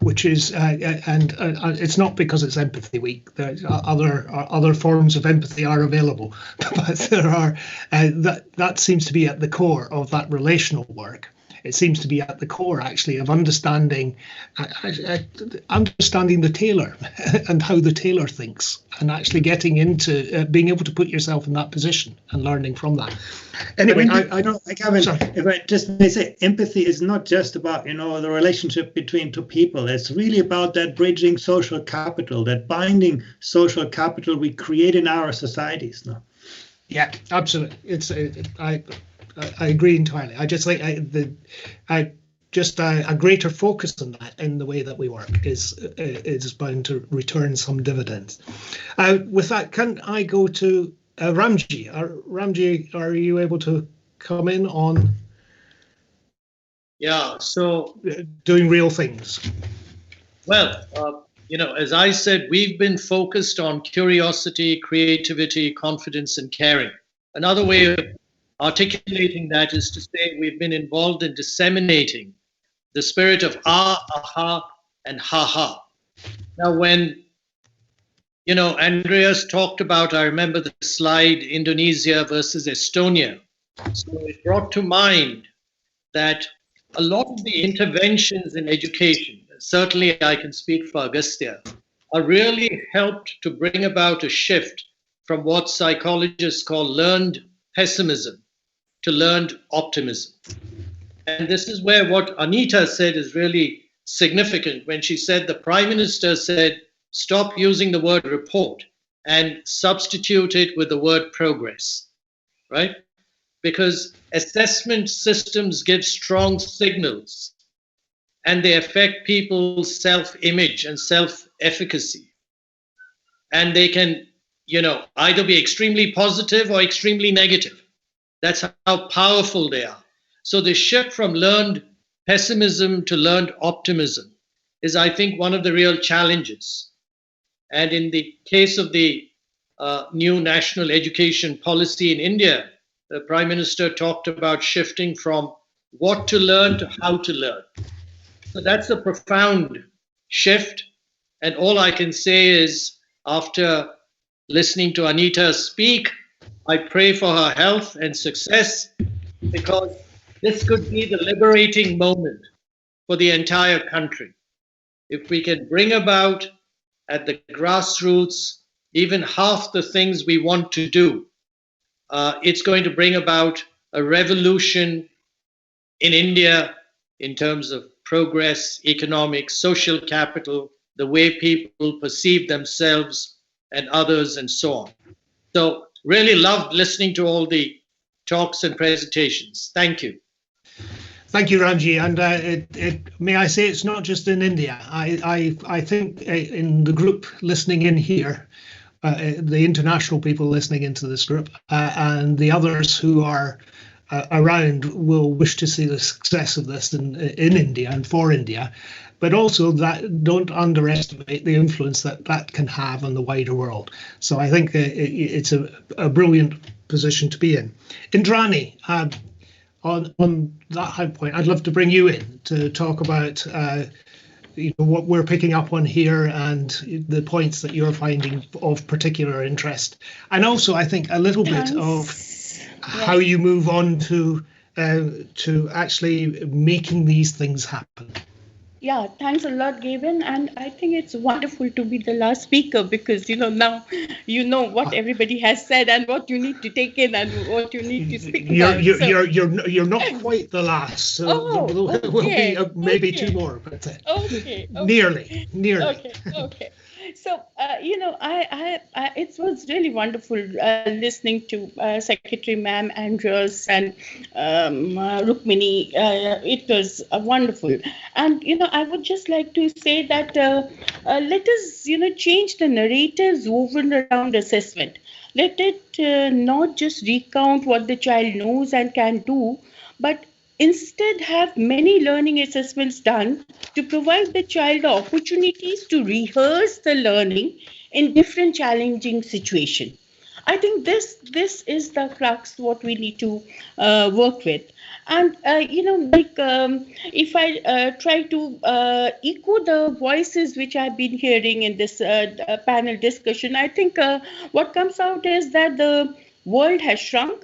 which is and it's not because it's Empathy Week. Other forms of empathy are available, but there are that seems to be at the core of that relational work. It seems to be at the core, actually, of understanding the tailor and how the tailor thinks, and actually getting into being able to put yourself in that position and learning from that. Anyway, if I just may say, empathy is not just about, you know, the relationship between two people. It's really about that bridging social capital, that binding social capital we create in our societies now. Yeah, absolutely. I agree entirely. I just think a greater focus on that in the way that we work is bound to return some dividends. With that, can I go to Ramji? Ramji, are you able to come in on? Yeah. So doing real things. Well, you know, as I said, we've been focused on curiosity, creativity, confidence, and caring. Another way of articulating that is to say we've been involved in disseminating the spirit of aha, and ha-ha. Now, when, you know, Andreas talked about, I remember the slide, Indonesia versus Estonia. So it brought to mind that a lot of the interventions in education, certainly I can speak for Agastya, are really helped to bring about a shift from what psychologists call learned pessimism to learned optimism. And this is where what Anita said is really significant when she said the Prime Minister said, stop using the word report and substitute it with the word progress, right? Because assessment systems give strong signals and they affect people's self-image and self-efficacy. And they can, either be extremely positive or extremely negative. That's how powerful they are. So the shift from learned pessimism to learned optimism is, I think, one of the real challenges. And in the case of the new national education policy in India, the Prime Minister talked about shifting from what to learn to how to learn. So that's a profound shift. And all I can say is, after listening to Anita speak, I pray for her health and success, because this could be the liberating moment for the entire country. If we can bring about at the grassroots even half the things we want to do, it's going to bring about a revolution in India in terms of progress, economic, social capital, the way people perceive themselves and others, and so on. So really loved listening to all the talks and presentations. Thank you. Thank you, Ramji. And may I say, it's not just in India. I think in the group listening in here, the international people listening into this group, and the others who are around will wish to see the success of this in India and for India, but also that don't underestimate the influence that can have on the wider world. So I think it's a brilliant position to be in. Indrani, on that high point, I'd love to bring you in to talk about what we're picking up on here and the points that you're finding of particular interest, and also I think a little bit of how you move on to actually making these things happen. Yeah, thanks a lot, Gavin. And I think it's wonderful to be the last speaker, because, now you know what everybody has said and what you need to take in and what you need to speak about. You're not quite the last. So there will be maybe two more. But, okay. Nearly. Okay. So, it was really wonderful listening to Secretary Ma'am Andrews and Rukmini. It was wonderful. And, I would just like to say that let us, change the narratives woven around assessment. Let it not just recount what the child knows and can do, but instead have many learning assessments done to provide the child opportunities to rehearse the learning in different challenging situations. I think this is the crux what we need to work with. And, if I try to echo the voices which I've been hearing in this panel discussion, I think what comes out is that the world has shrunk.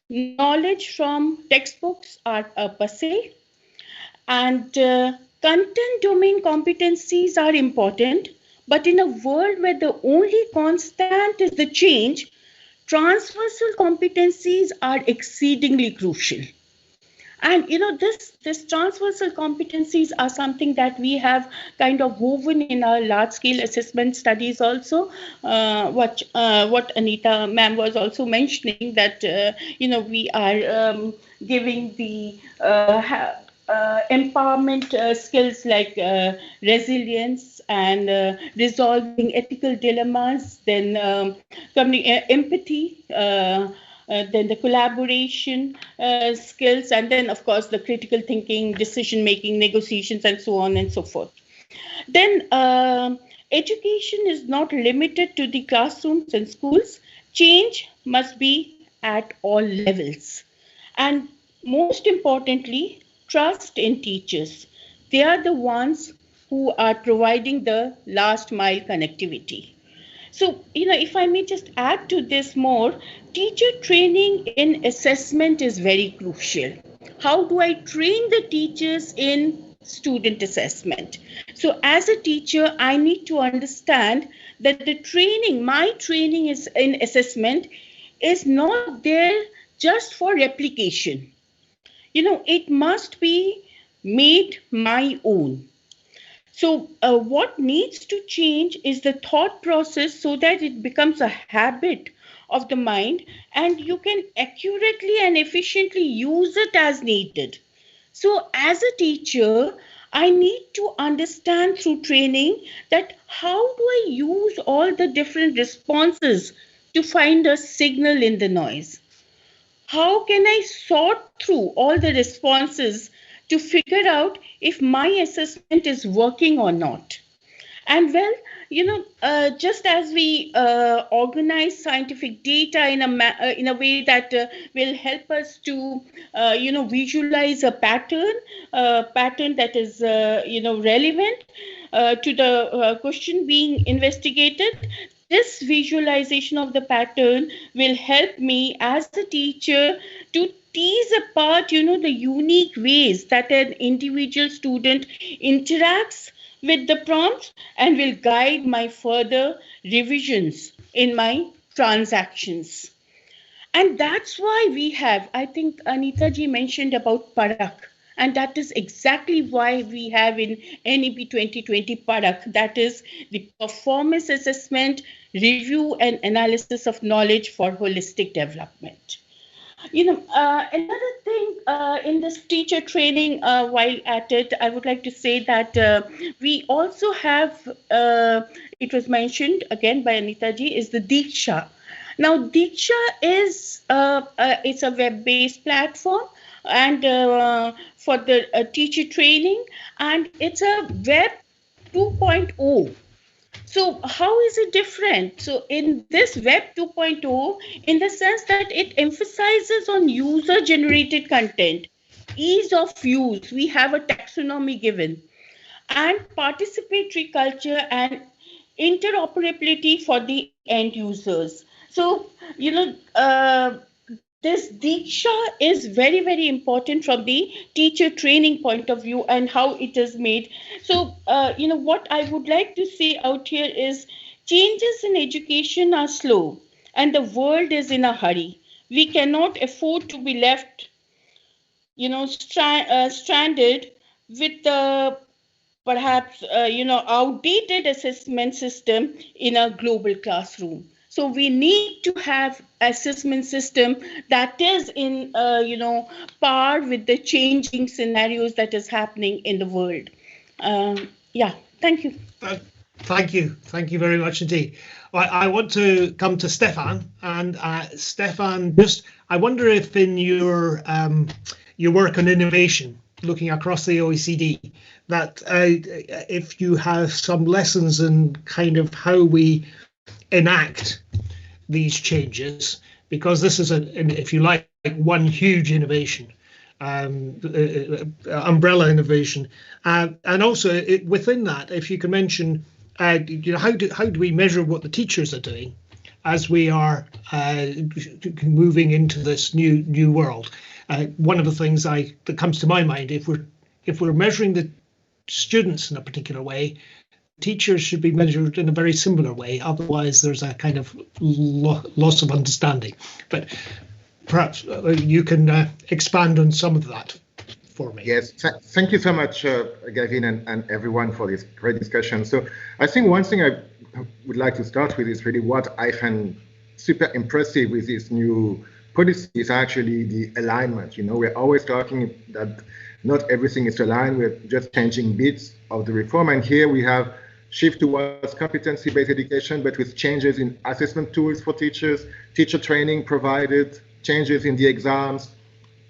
Knowledge from textbooks are passé, and content domain competencies are important, but in a world where the only constant is the change, transversal competencies are exceedingly crucial. And this transversal competencies are something that we have kind of woven in our large-scale assessment studies also. What Anita ma'am was also mentioning, that we are giving the empowerment skills like resilience and resolving ethical dilemmas, then empathy. Then the collaboration skills, and then, of course, the critical thinking, decision-making, negotiations, and so on and so forth. Then education is not limited to the classrooms and schools. Change must be at all levels. And most importantly, trust in teachers. They are the ones who are providing the last mile connectivity. So, if I may just add to this more, teacher training in assessment is very crucial. How do I train the teachers in student assessment? So as a teacher, I need to understand that my training is in assessment is not there just for replication. It must be made my own. So what needs to change is the thought process so that it becomes a habit of the mind and you can accurately and efficiently use it as needed. So as a teacher, I need to understand through training that how do I use all the different responses to find a signal in the noise? How can I sort through all the responses to figure out if my assessment is working or not? And well, just as we organize scientific data in a way that will help us to, visualize a pattern that is, relevant to the question being investigated, this visualization of the pattern will help me as a teacher to tease apart, the unique ways that an individual student interacts with the prompts and will guide my further revisions in my transactions. And that's why we have, I think Anita ji mentioned about Parak, and that is exactly why we have in NEP 2020 Parak, that is the performance assessment, review and analysis of knowledge for holistic development. Another thing in this teacher training, while at it, I would like to say that we also have, it was mentioned again by Anita ji, is the Diksha. Now, Diksha is it's a web-based platform and for the teacher training, and it's a web 2.0. So how is it different? So in this Web 2.0, in the sense that it emphasizes on user-generated content, ease of use, we have a taxonomy given, and participatory culture and interoperability for the end users. So, this Diksha is very, very important from the teacher training point of view and how it is made. So, what I would like to say out here is changes in education are slow and the world is in a hurry. We cannot afford to be left, stranded with the perhaps, outdated assessment system in a global classroom. So we need to have assessment system that is in, par with the changing scenarios that is happening in the world. Yeah, thank you. Thank you. Thank you very much indeed. I want to come to Stefan. And Stefan, I wonder if in your work on innovation, looking across the OECD, that if you have some lessons in kind of how we enact these changes, because this is if you like, one huge innovation, umbrella innovation, and also within that, if you can mention, how do we measure what the teachers are doing as we are moving into this new world? One of the things that comes to my mind, if we're measuring the students in a particular way, teachers should be measured in a very similar way. Otherwise, there's a kind of loss of understanding. But perhaps you can expand on some of that for me. Yes, thank you so much, Gavin, and everyone for this great discussion. So I think one thing I would like to start with is really what I find super impressive with this new policy is actually the alignment. We're always talking that not everything is aligned. We're just changing bits of the reform. And here we have shift towards competency-based education, but with changes in assessment tools for teachers, teacher training provided, changes in the exams,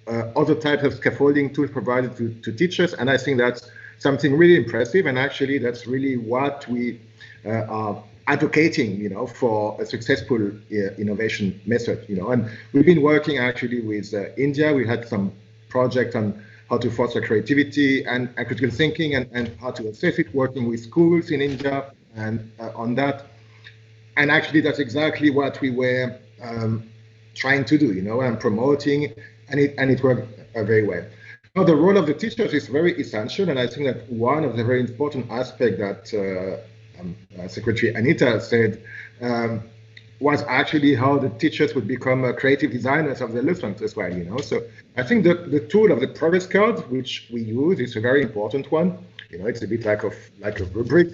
other types of scaffolding tools provided to teachers. And I think that's something really impressive. And actually, that's really what we are advocating, for a successful innovation method, And we've been working actually with India. We had some project on how to foster creativity and critical thinking and how to assess it, working with schools in India and on that. And actually, that's exactly what we were trying to do, and promoting, and it worked very well. Now, the role of the teachers is very essential, and I think that one of the very important aspects that Secretary Anita said was actually how the teachers would become creative designers of the lessons as well, So I think the tool of the progress card, which we use, is a very important one. It's a bit like a rubric.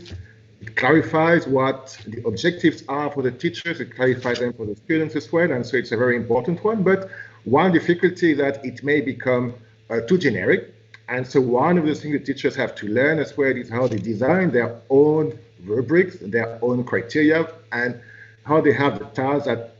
It clarifies what the objectives are for the teachers. It clarifies them for the students as well. And so it's a very important one. But one difficulty is that it may become too generic. And so one of the things the teachers have to learn as well is how they design their own rubrics, their own criteria, and how they have the tasks that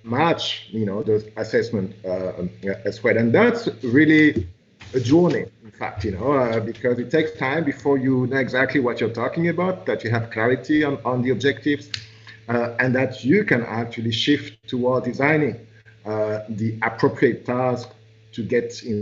match, those assessment as well. And that's really a journey, in fact, because it takes time before you know exactly what you're talking about, that you have clarity on the objectives, and that you can actually shift toward designing the appropriate task to get in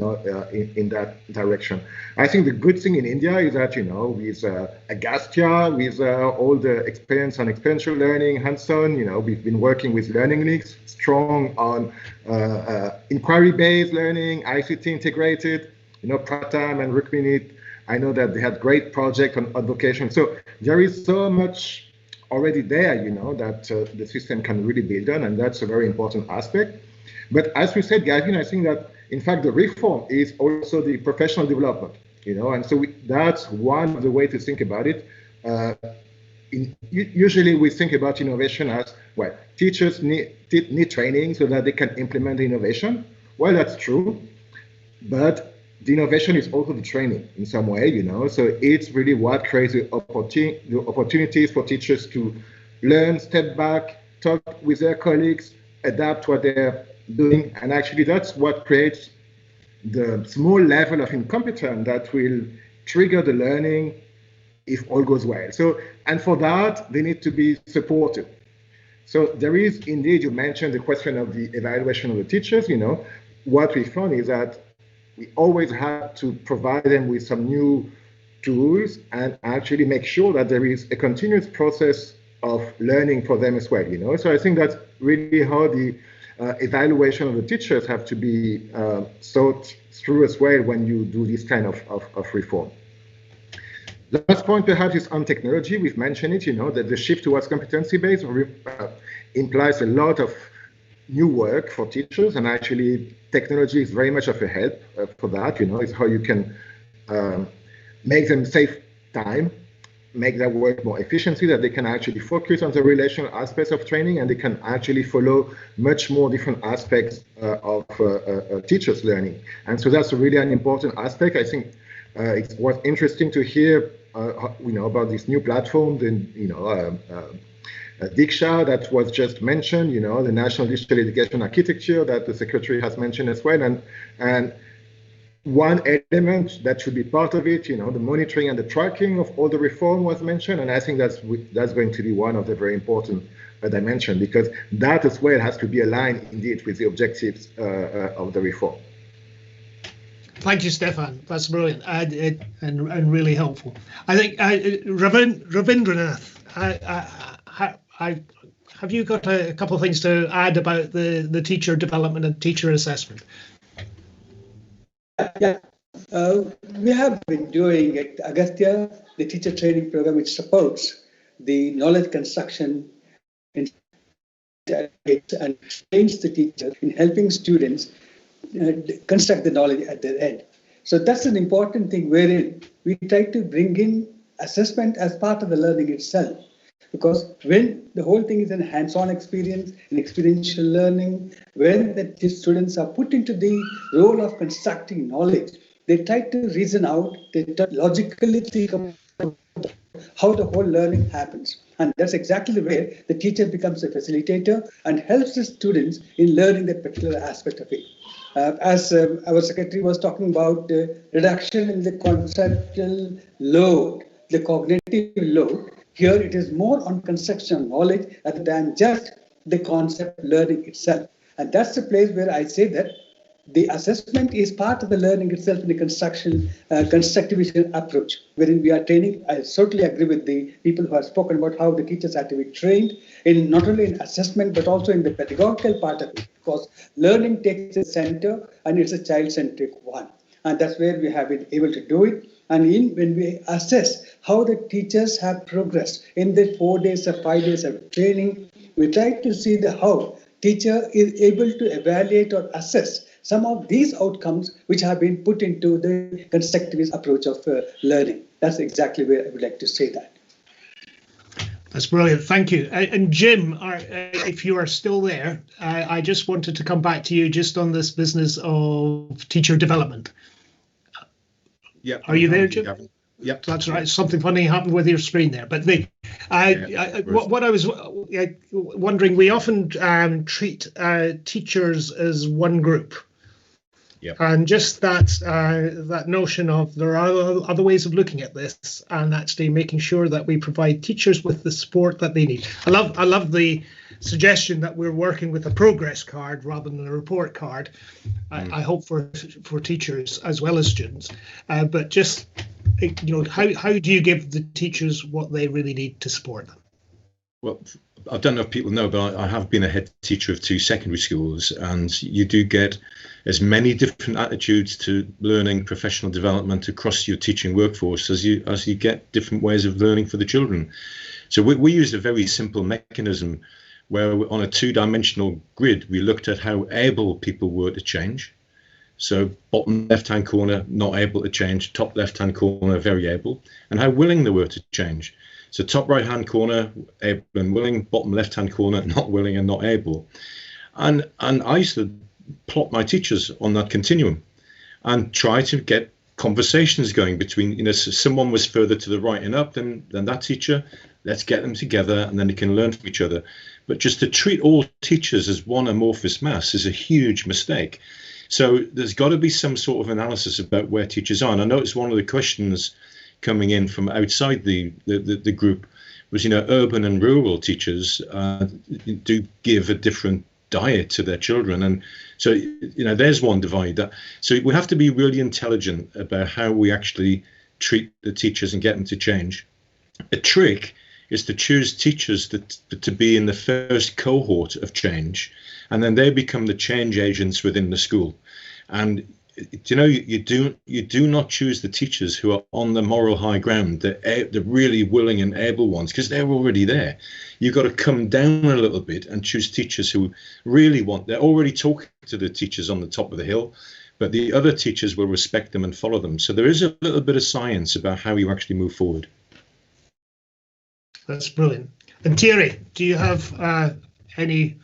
that direction. I think the good thing in India is that with Agastya, with all the experience on experiential learning, hands-on, we've been working with learning leagues, strong on inquiry-based learning, ICT integrated. Pratam and Rukmini, I know that they had great project on vocation. So there is so much already there, that the system can really build on, and that's a very important aspect. But as we said, Gavin, I think that in fact the reform is also the professional development, and so that's one of the ways to think about it. Usually we think about innovation as, well, teachers need training so that they can implement the innovation. Well, that's true, but the innovation is also the training in some way, so it's really what creates the opportunities for teachers to learn, step back, talk with their colleagues, adapt what they're doing, and actually that's what creates the small level of incompetence that will trigger the learning if all goes well. So, and for that, they need to be supported. So there is indeed, you mentioned the question of the evaluation of the teachers, what we found is that we always have to provide them with some new tools and actually make sure that there is a continuous process of learning for them as well, So I think that's really how the evaluation of the teachers have to be thought through as well when you do this kind of reform. The last point perhaps is on technology. We've mentioned it, that the shift towards competency-based implies a lot of new work for teachers, and actually technology is very much of a help for that, it's how you can make them save time, make their work more efficiently, that they can actually focus on the relational aspects of training, and they can actually follow much more different aspects of teachers' learning. And so that's really an important aspect. I think it was interesting to hear, about this new platform, Diksha that was just mentioned, the National Digital Education Architecture that the Secretary has mentioned as well. And one element that should be part of it, the monitoring and the tracking of all the reform was mentioned. And I think that's going to be one of the very important dimensions, because that as well has to be aligned indeed with the objectives of the reform. Thank you, Stefan. That's brilliant and really helpful. I think Ravindranath, have you got a couple of things to add about the teacher development and teacher assessment? Yeah, we have been doing at Agastya, the teacher training program, which supports the knowledge construction and trains the teacher in helping students construct the knowledge at their end. So that's an important thing wherein we try to bring in assessment as part of the learning itself. Because when the whole thing is a hands-on experience, an experiential learning, when the students are put into the role of constructing knowledge, they try to reason out, they logically think about how the whole learning happens. And that's exactly where the teacher becomes a facilitator and helps the students in learning that particular aspect of it. As our secretary was talking about the reduction in the conceptual load, the cognitive load, here it is more on construction knowledge rather than just the concept learning itself. And that's the place where I say that the assessment is part of the learning itself in the constructivist approach, wherein we are training. I certainly agree with the people who have spoken about how the teachers have to be trained in not only in assessment, but also in the pedagogical part of it, because learning takes the center and it's a child-centric one. And that's where we have been able to do it. And when we assess how the teachers have progressed in the 4 days or 5 days of training, We try to see how teacher is able to evaluate or assess some of these outcomes which have been put into the constructivist approach of learning. That's exactly where I would like to say that. That's brilliant. Thank you. And Jim, if you are still there, I just wanted to come back to you just on this business of teacher development. Yeah. Are you there, Jim? Yep. That's right. Something funny happened with your screen there. But what I was wondering, we often treat teachers as one group. Yep. And just that notion of there are other ways of looking at this, and actually making sure that we provide teachers with the support that they need. I love the suggestion that we're working with a progress card rather than a report card. I hope for teachers as well as students. But just how do you give the teachers what they really need to support them? Well, I don't know if people know, but I have been a head teacher of 2 secondary schools, and you do get as many different attitudes to learning, professional development across your teaching workforce as you get different ways of learning for the children. So we used a very simple mechanism where on a 2-dimensional grid, we looked at how able people were to change. So bottom left-hand corner, not able to change, top left-hand corner, very able, and how willing they were to change. So top right-hand corner, able and willing, bottom left-hand corner, not willing and not able. And I used to plot my teachers on that continuum and try to get conversations going between, someone was further to the right and up than that teacher, let's get them together and then they can learn from each other. But just to treat all teachers as one amorphous mass is a huge mistake. So there's got to be some sort of analysis about where teachers are. And I know it's one of the questions coming in from outside the group was, urban and rural teachers do give a different diet to their children. And so, there's one divide. So we have to be really intelligent about how we actually treat the teachers and get them to change. A trick is to choose teachers to be in the first cohort of change, and then they become the change agents within the school. And you do not choose the teachers who are on the moral high ground, the really willing and able ones, because they're already there. You've got to come down a little bit and choose teachers who really they're already talking to the teachers on the top of the hill, but the other teachers will respect them and follow them. So there is a little bit of science about how you actually move forward. That's brilliant. And Thierry, do you have any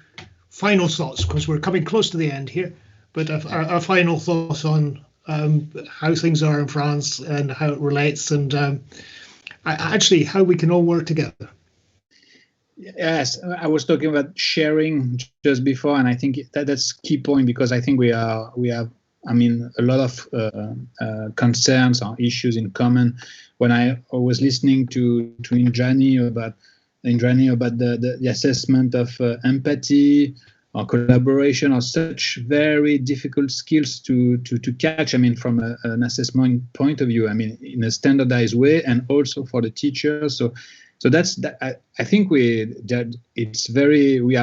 final thoughts? Because we're coming close to the end here, but a final thoughts on how things are in France and how it relates, and actually how we can all work together. Yes, I was talking about sharing just before, and I think that's key point, because I think we have a lot of concerns or issues in common. When I was listening to Indrani about the assessment of empathy or collaboration, or such very difficult skills to catch, from an assessment point of view, in a standardized way, and also for the teachers. So that's that. I think we are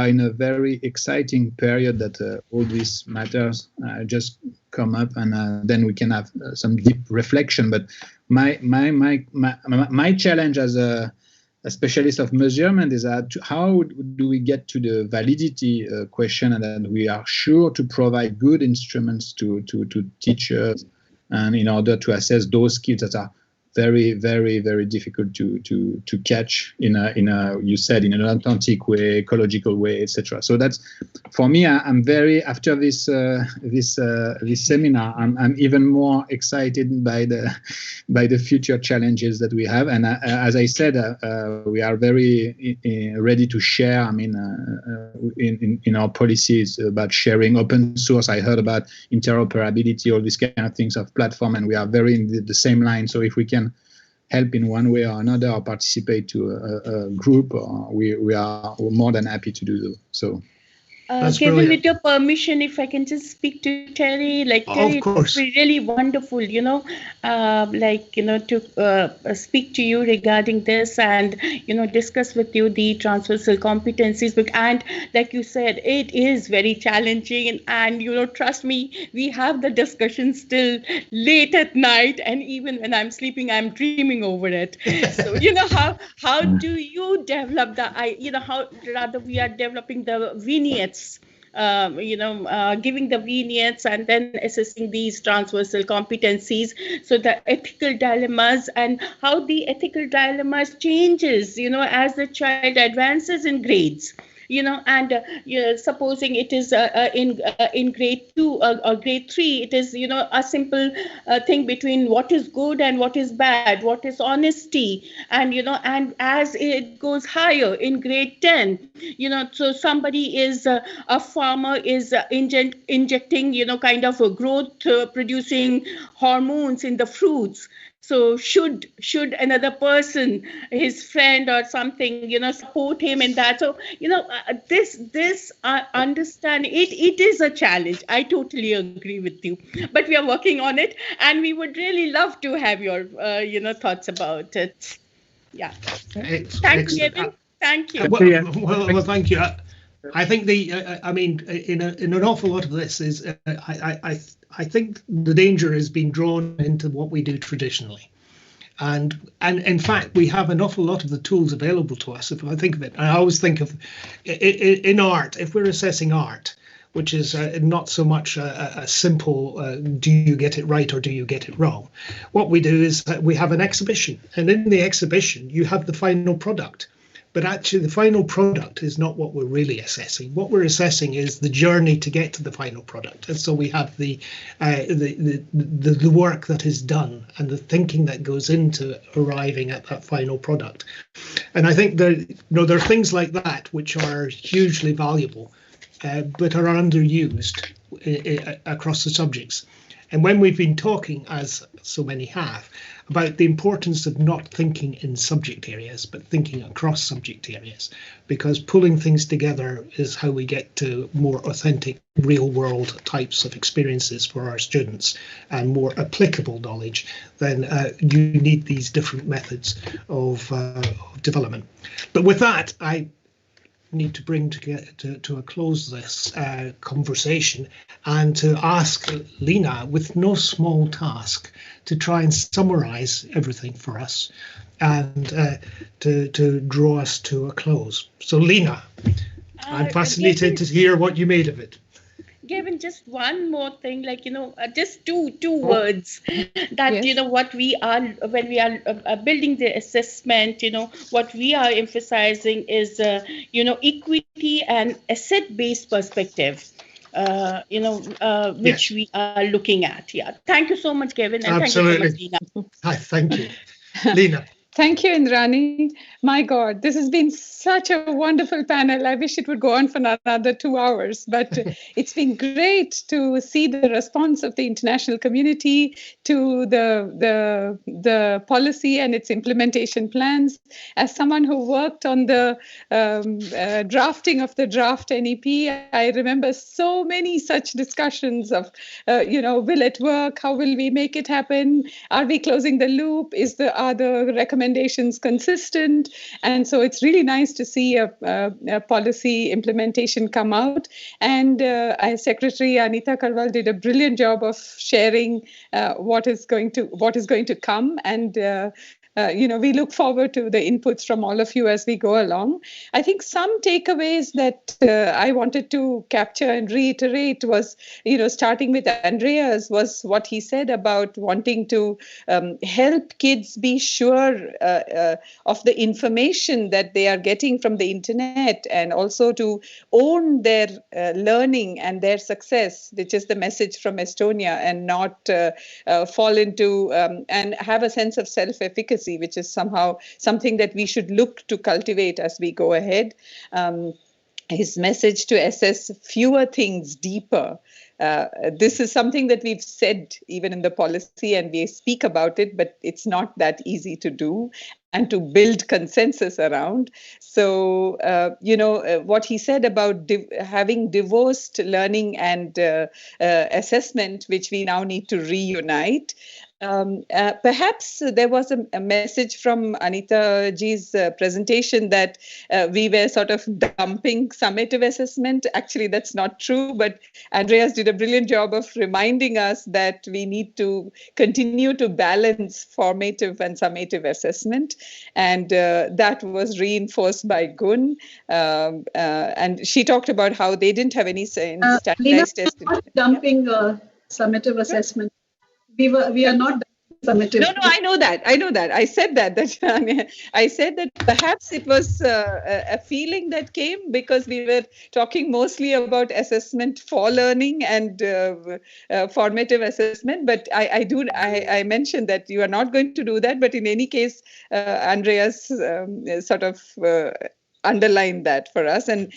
in a very exciting period that all these matters just come up, and then we can have some deep reflection. But my challenge as a specialist of measurement is that how do we get to the validity question, and then we are sure to provide good instruments to teachers, and in order to assess those skills that are very, very, very difficult to catch in a you said, in an authentic way, ecological way, etc. So that's, for me, I'm very, after this seminar, I'm even more excited by the future challenges that we have. And as I said, we are very ready to share. In our policies about sharing, open source. I heard about interoperability, all these kind of things of platform, and we are very in the same line. So if we can help in one way or another, or participate to a group, we are more than happy to do so. That's Given brilliant. with your permission, if I can just speak to Terry, like Terry, Of course. it would be really wonderful, to speak to you regarding this and, discuss with you the transversal competencies. And like you said, it is very challenging. And trust me, we have the discussion still late at night. And even when I'm sleeping, I'm dreaming over it. So, how do you develop we are developing the vignettes, giving the vignettes and then assessing these transversal competencies. So the ethical dilemmas and how the ethical dilemmas changes, as the child advances in grades. Supposing it is in grade 2 or grade 3, it is a simple thing between what is good and what is bad, what is honesty, and and as it goes higher in grade 10, so somebody is a farmer is injecting kind of a growth producing hormones in the fruits. So should another person, his friend or something, support him in that? So this I understand it is a challenge. I totally agree with you, but we are working on it, and we would really love to have your thoughts about it. Yeah. Thank you, Gavin. Thank you. Well, thank you. I think in an awful lot of this is I think the danger is being drawn into what we do traditionally, and in fact we have an awful lot of the tools available to us. If I think of it, I always think of in art. If we're assessing art, which is not so much a simple do you get it right or do you get it wrong, what we do is that we have an exhibition, and in the exhibition you have the final product. But actually, the final product is not what we're really assessing. What we're assessing is the journey to get to the final product. And so we have the work that is done and the thinking that goes into arriving at that final product. And I think there are things like that which are hugely valuable, but are underused across the subjects. And when we've been talking, as so many have, about the importance of not thinking in subject areas, but thinking across subject areas, because pulling things together is how we get to more authentic, real-world types of experiences for our students and more applicable knowledge, then you need these different methods of development. But with that, I need to bring to a close this conversation and to ask Lena, with no small task, to try and summarize everything for us and to draw us to a close. So Lena, I'm fascinated to hear what you made of it. Gavin, just one more thing, just two words that, yes. What we are, when we are building the assessment, what we are emphasizing is, equity and asset-based perspective, which yes. we are looking at. Yeah. Thank you so much, Gavin. And absolutely. Thank you so much, Lena. Hi, thank you. Lena. Thank you, Indrani. My God, this has been such a wonderful panel. I wish it would go on for another 2 hours, but it's been great to see the response of the international community to the policy and its implementation plans. As someone who worked on the drafting of the draft NEP, I remember so many such discussions of, will it work? How will we make it happen? Are we closing the loop? Are the recommendations consistent? And so it's really nice to see a policy implementation come out. And Secretary Anita Karwal did a brilliant job of sharing what is going to come. And we look forward to the inputs from all of you as we go along. I think some takeaways that I wanted to capture and reiterate was, starting with Andreas, was what he said about wanting to help kids be sure of the information that they are getting from the internet, and also to own their learning and their success, which is the message from Estonia, and not fall into and have a sense of self-efficacy, which is somehow something that we should look to cultivate as we go ahead. His message to assess fewer things deeper this is something that we've said even in the policy, and we speak about it, but it's not that easy to do and to build consensus around. So, what he said about having divorced learning and assessment, which we now need to reunite. Perhaps there was a message from Anita ji's presentation that we were sort of dumping summative assessment. Actually, that's not true, but Andreas did a brilliant job of reminding us that we need to continue to balance formative and summative assessment. And that was reinforced by Gun. And she talked about how they didn't have any standardized Lina, tests. not dumping summative assessment. We are not summative. No, I know that. I said that. I said that perhaps it was a feeling that came because we were talking mostly about assessment for learning and formative assessment. But I mentioned that you are not going to do that. But in any case, Andreas sort of underlined that for us, and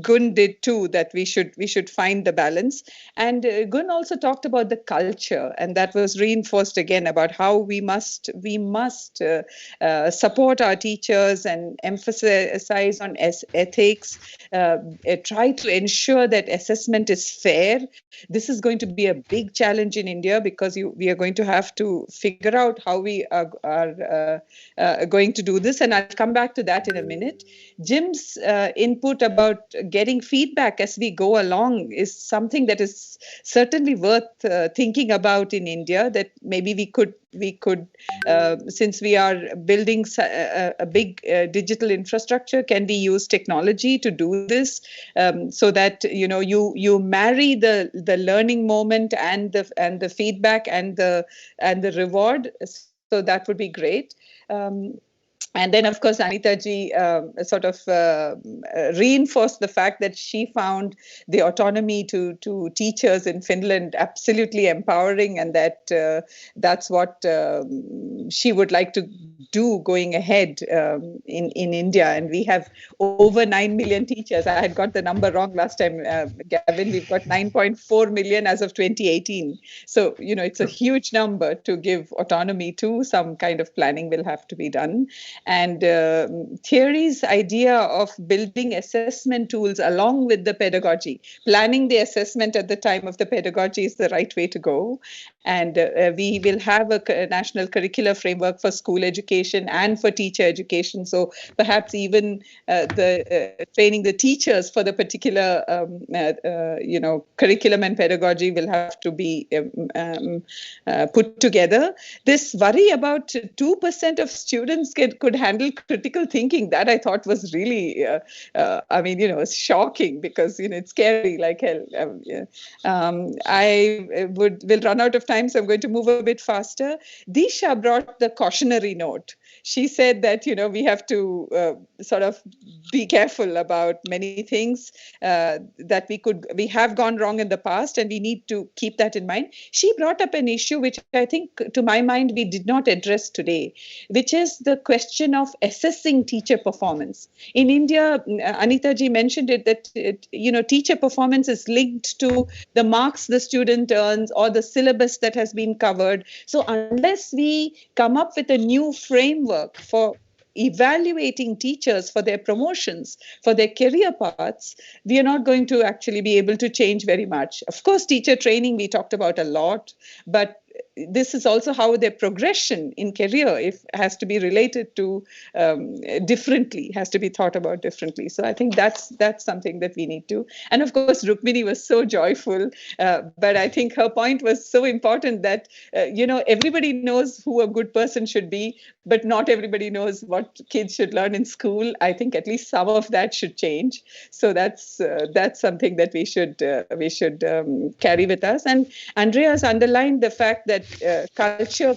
Gun did too, that we should find the balance. And Gun also talked about the culture, and that was reinforced again about how we must support our teachers and emphasize on ethics, try to ensure that assessment is fair. This is going to be a big challenge in India because we are going to have to figure out how we are going to do this, and I'll come back to that in a minute. Jim's input about getting feedback as we go along is something that is certainly worth thinking about in India, that maybe we could since we are building a big digital infrastructure, can we use technology to do this, so that you marry the learning moment and the feedback and the reward. So that would be great. And then, of course, Anita ji sort of reinforced the fact that she found the autonomy to teachers in Finland absolutely empowering, and that's what she would like to do going ahead in India. And we have over 9 million teachers. I had got the number wrong last time, Gavin. We've got 9.4 million as of 2018. So, it's a huge number to give autonomy to. Some kind of planning will have to be done. And Thierry's idea of building assessment tools along with the pedagogy, planning the assessment at the time of the pedagogy is the right way to go. And we will have a national curricular framework for school education and for teacher education. So perhaps even training the teachers for the particular, curriculum and pedagogy will have to be put together. This worry about 2% of students could handle critical thinking, that I thought was really, shocking, because it's scary like hell. I will run out of time, so I'm going to move a bit faster. Disha brought the cautionary note. She said that we have to sort of be careful about many things that we have gone wrong in the past, and we need to keep that in mind. She brought up an issue which I think, to my mind, we did not address today, which is the question of assessing teacher performance. In India, Anita ji mentioned it, that teacher performance is linked to the marks the student earns or the syllabus that has been covered. So unless we come up with a new framework for evaluating teachers for their promotions, for their career paths, we are not going to actually be able to change very much. Of course, teacher training we talked about a lot, but this is also how their progression in career has to be related to differently, has to be thought about differently. So I think that's something that we need to. And of course, Rukmini was so joyful, but I think her point was so important that, everybody knows who a good person should be, but not everybody knows what kids should learn in school. I think at least some of that should change. So that's something that we should carry with us. And Andreas underlined the fact that culture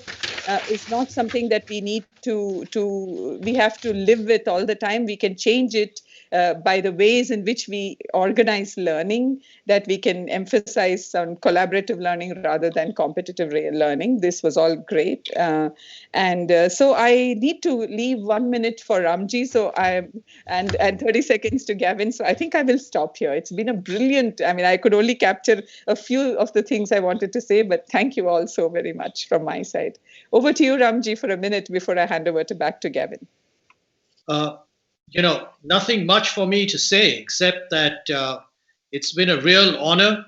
is not something that we need we have to live with all the time. We can change it by the ways in which we organize learning, that we can emphasize on collaborative learning rather than competitive learning. This was all great. So I need to leave 1 minute for Ramji, and 30 seconds to Gavin. So I think I will stop here. It's been a brilliant, I could only capture a few of the things I wanted to say, but thank you all so very much from my side. Over to you, Ramji, for a minute before I hand over back to Gavin. Nothing much for me to say except that it's been a real honor.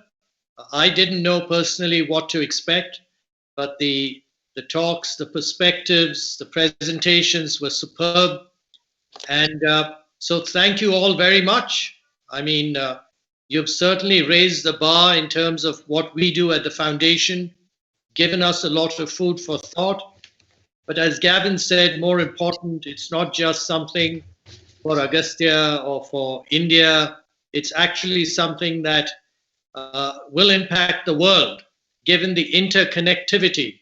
I didn't know personally what to expect, but the talks, the perspectives, the presentations were superb. And so thank you all very much. You've certainly raised the bar in terms of what we do at the foundation, given us a lot of food for thought. But as Gavin said, more important, it's not just something for Agastya or for India. It's actually something that will impact the world, given the interconnectivity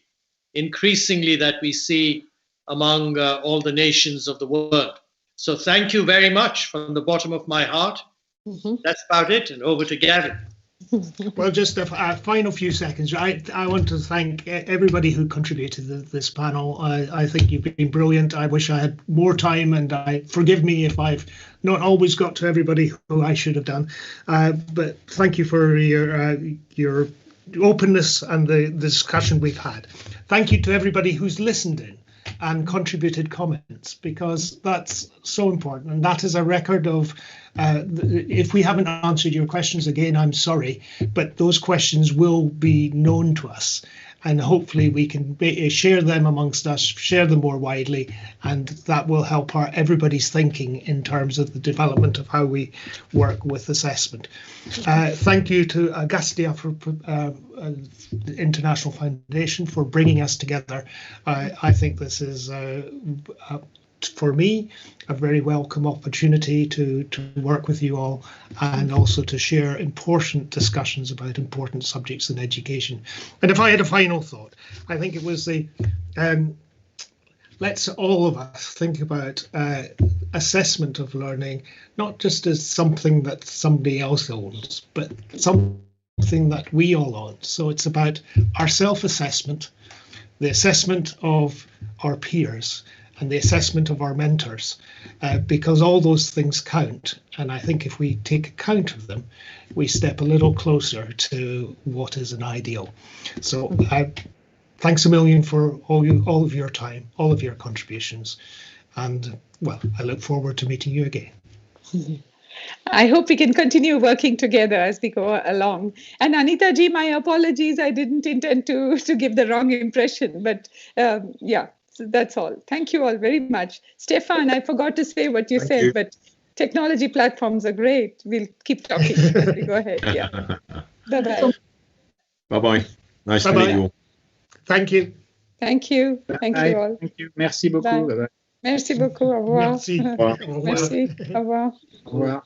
increasingly that we see among all the nations of the world. So thank you very much from the bottom of my heart. That's about it, and over to Gavin. Well, just a final few seconds. I want to thank everybody who contributed to this panel. I think you've been brilliant. I wish I had more time, and forgive me if I've not always got to everybody who I should have done. But thank you for your openness and the discussion we've had. Thank you to everybody who's listened in and contributed comments, because that's so important, and that is a record of if we haven't answered your questions again, I'm sorry, but those questions will be known to us, and hopefully we can share them amongst us, share them more widely, and that will help everybody's thinking in terms of the development of how we work with assessment. Thank you to Agastya for the International Foundation for bringing us together. I think this is for me a very welcome opportunity to work with you all, and also to share important discussions about important subjects in education. And if I had a final thought, I think it was let's all of us think about assessment of learning, not just as something that somebody else owns, but something that we all own. So it's about our self-assessment, the assessment of our peers, and the assessment of our mentors, because all those things count. And I think if we take account of them, we step a little closer to what is an ideal. So thanks a million for all of your time, all of your contributions. And well, I look forward to meeting you again. I hope we can continue working together as we go along. And Anita ji, my apologies. I didn't intend to give the wrong impression, but yeah. So that's all. Thank you all very much. Stefan, I forgot to say what you said, but technology platforms are great. We'll keep talking as we go ahead. Yeah. Bye-bye. Bye-bye. Nice to meet you all. Thank you. Thank you. Thank you all. Thank you. Merci beaucoup. Bye. Merci beaucoup. Au revoir. Merci. Merci. Au revoir. Au revoir.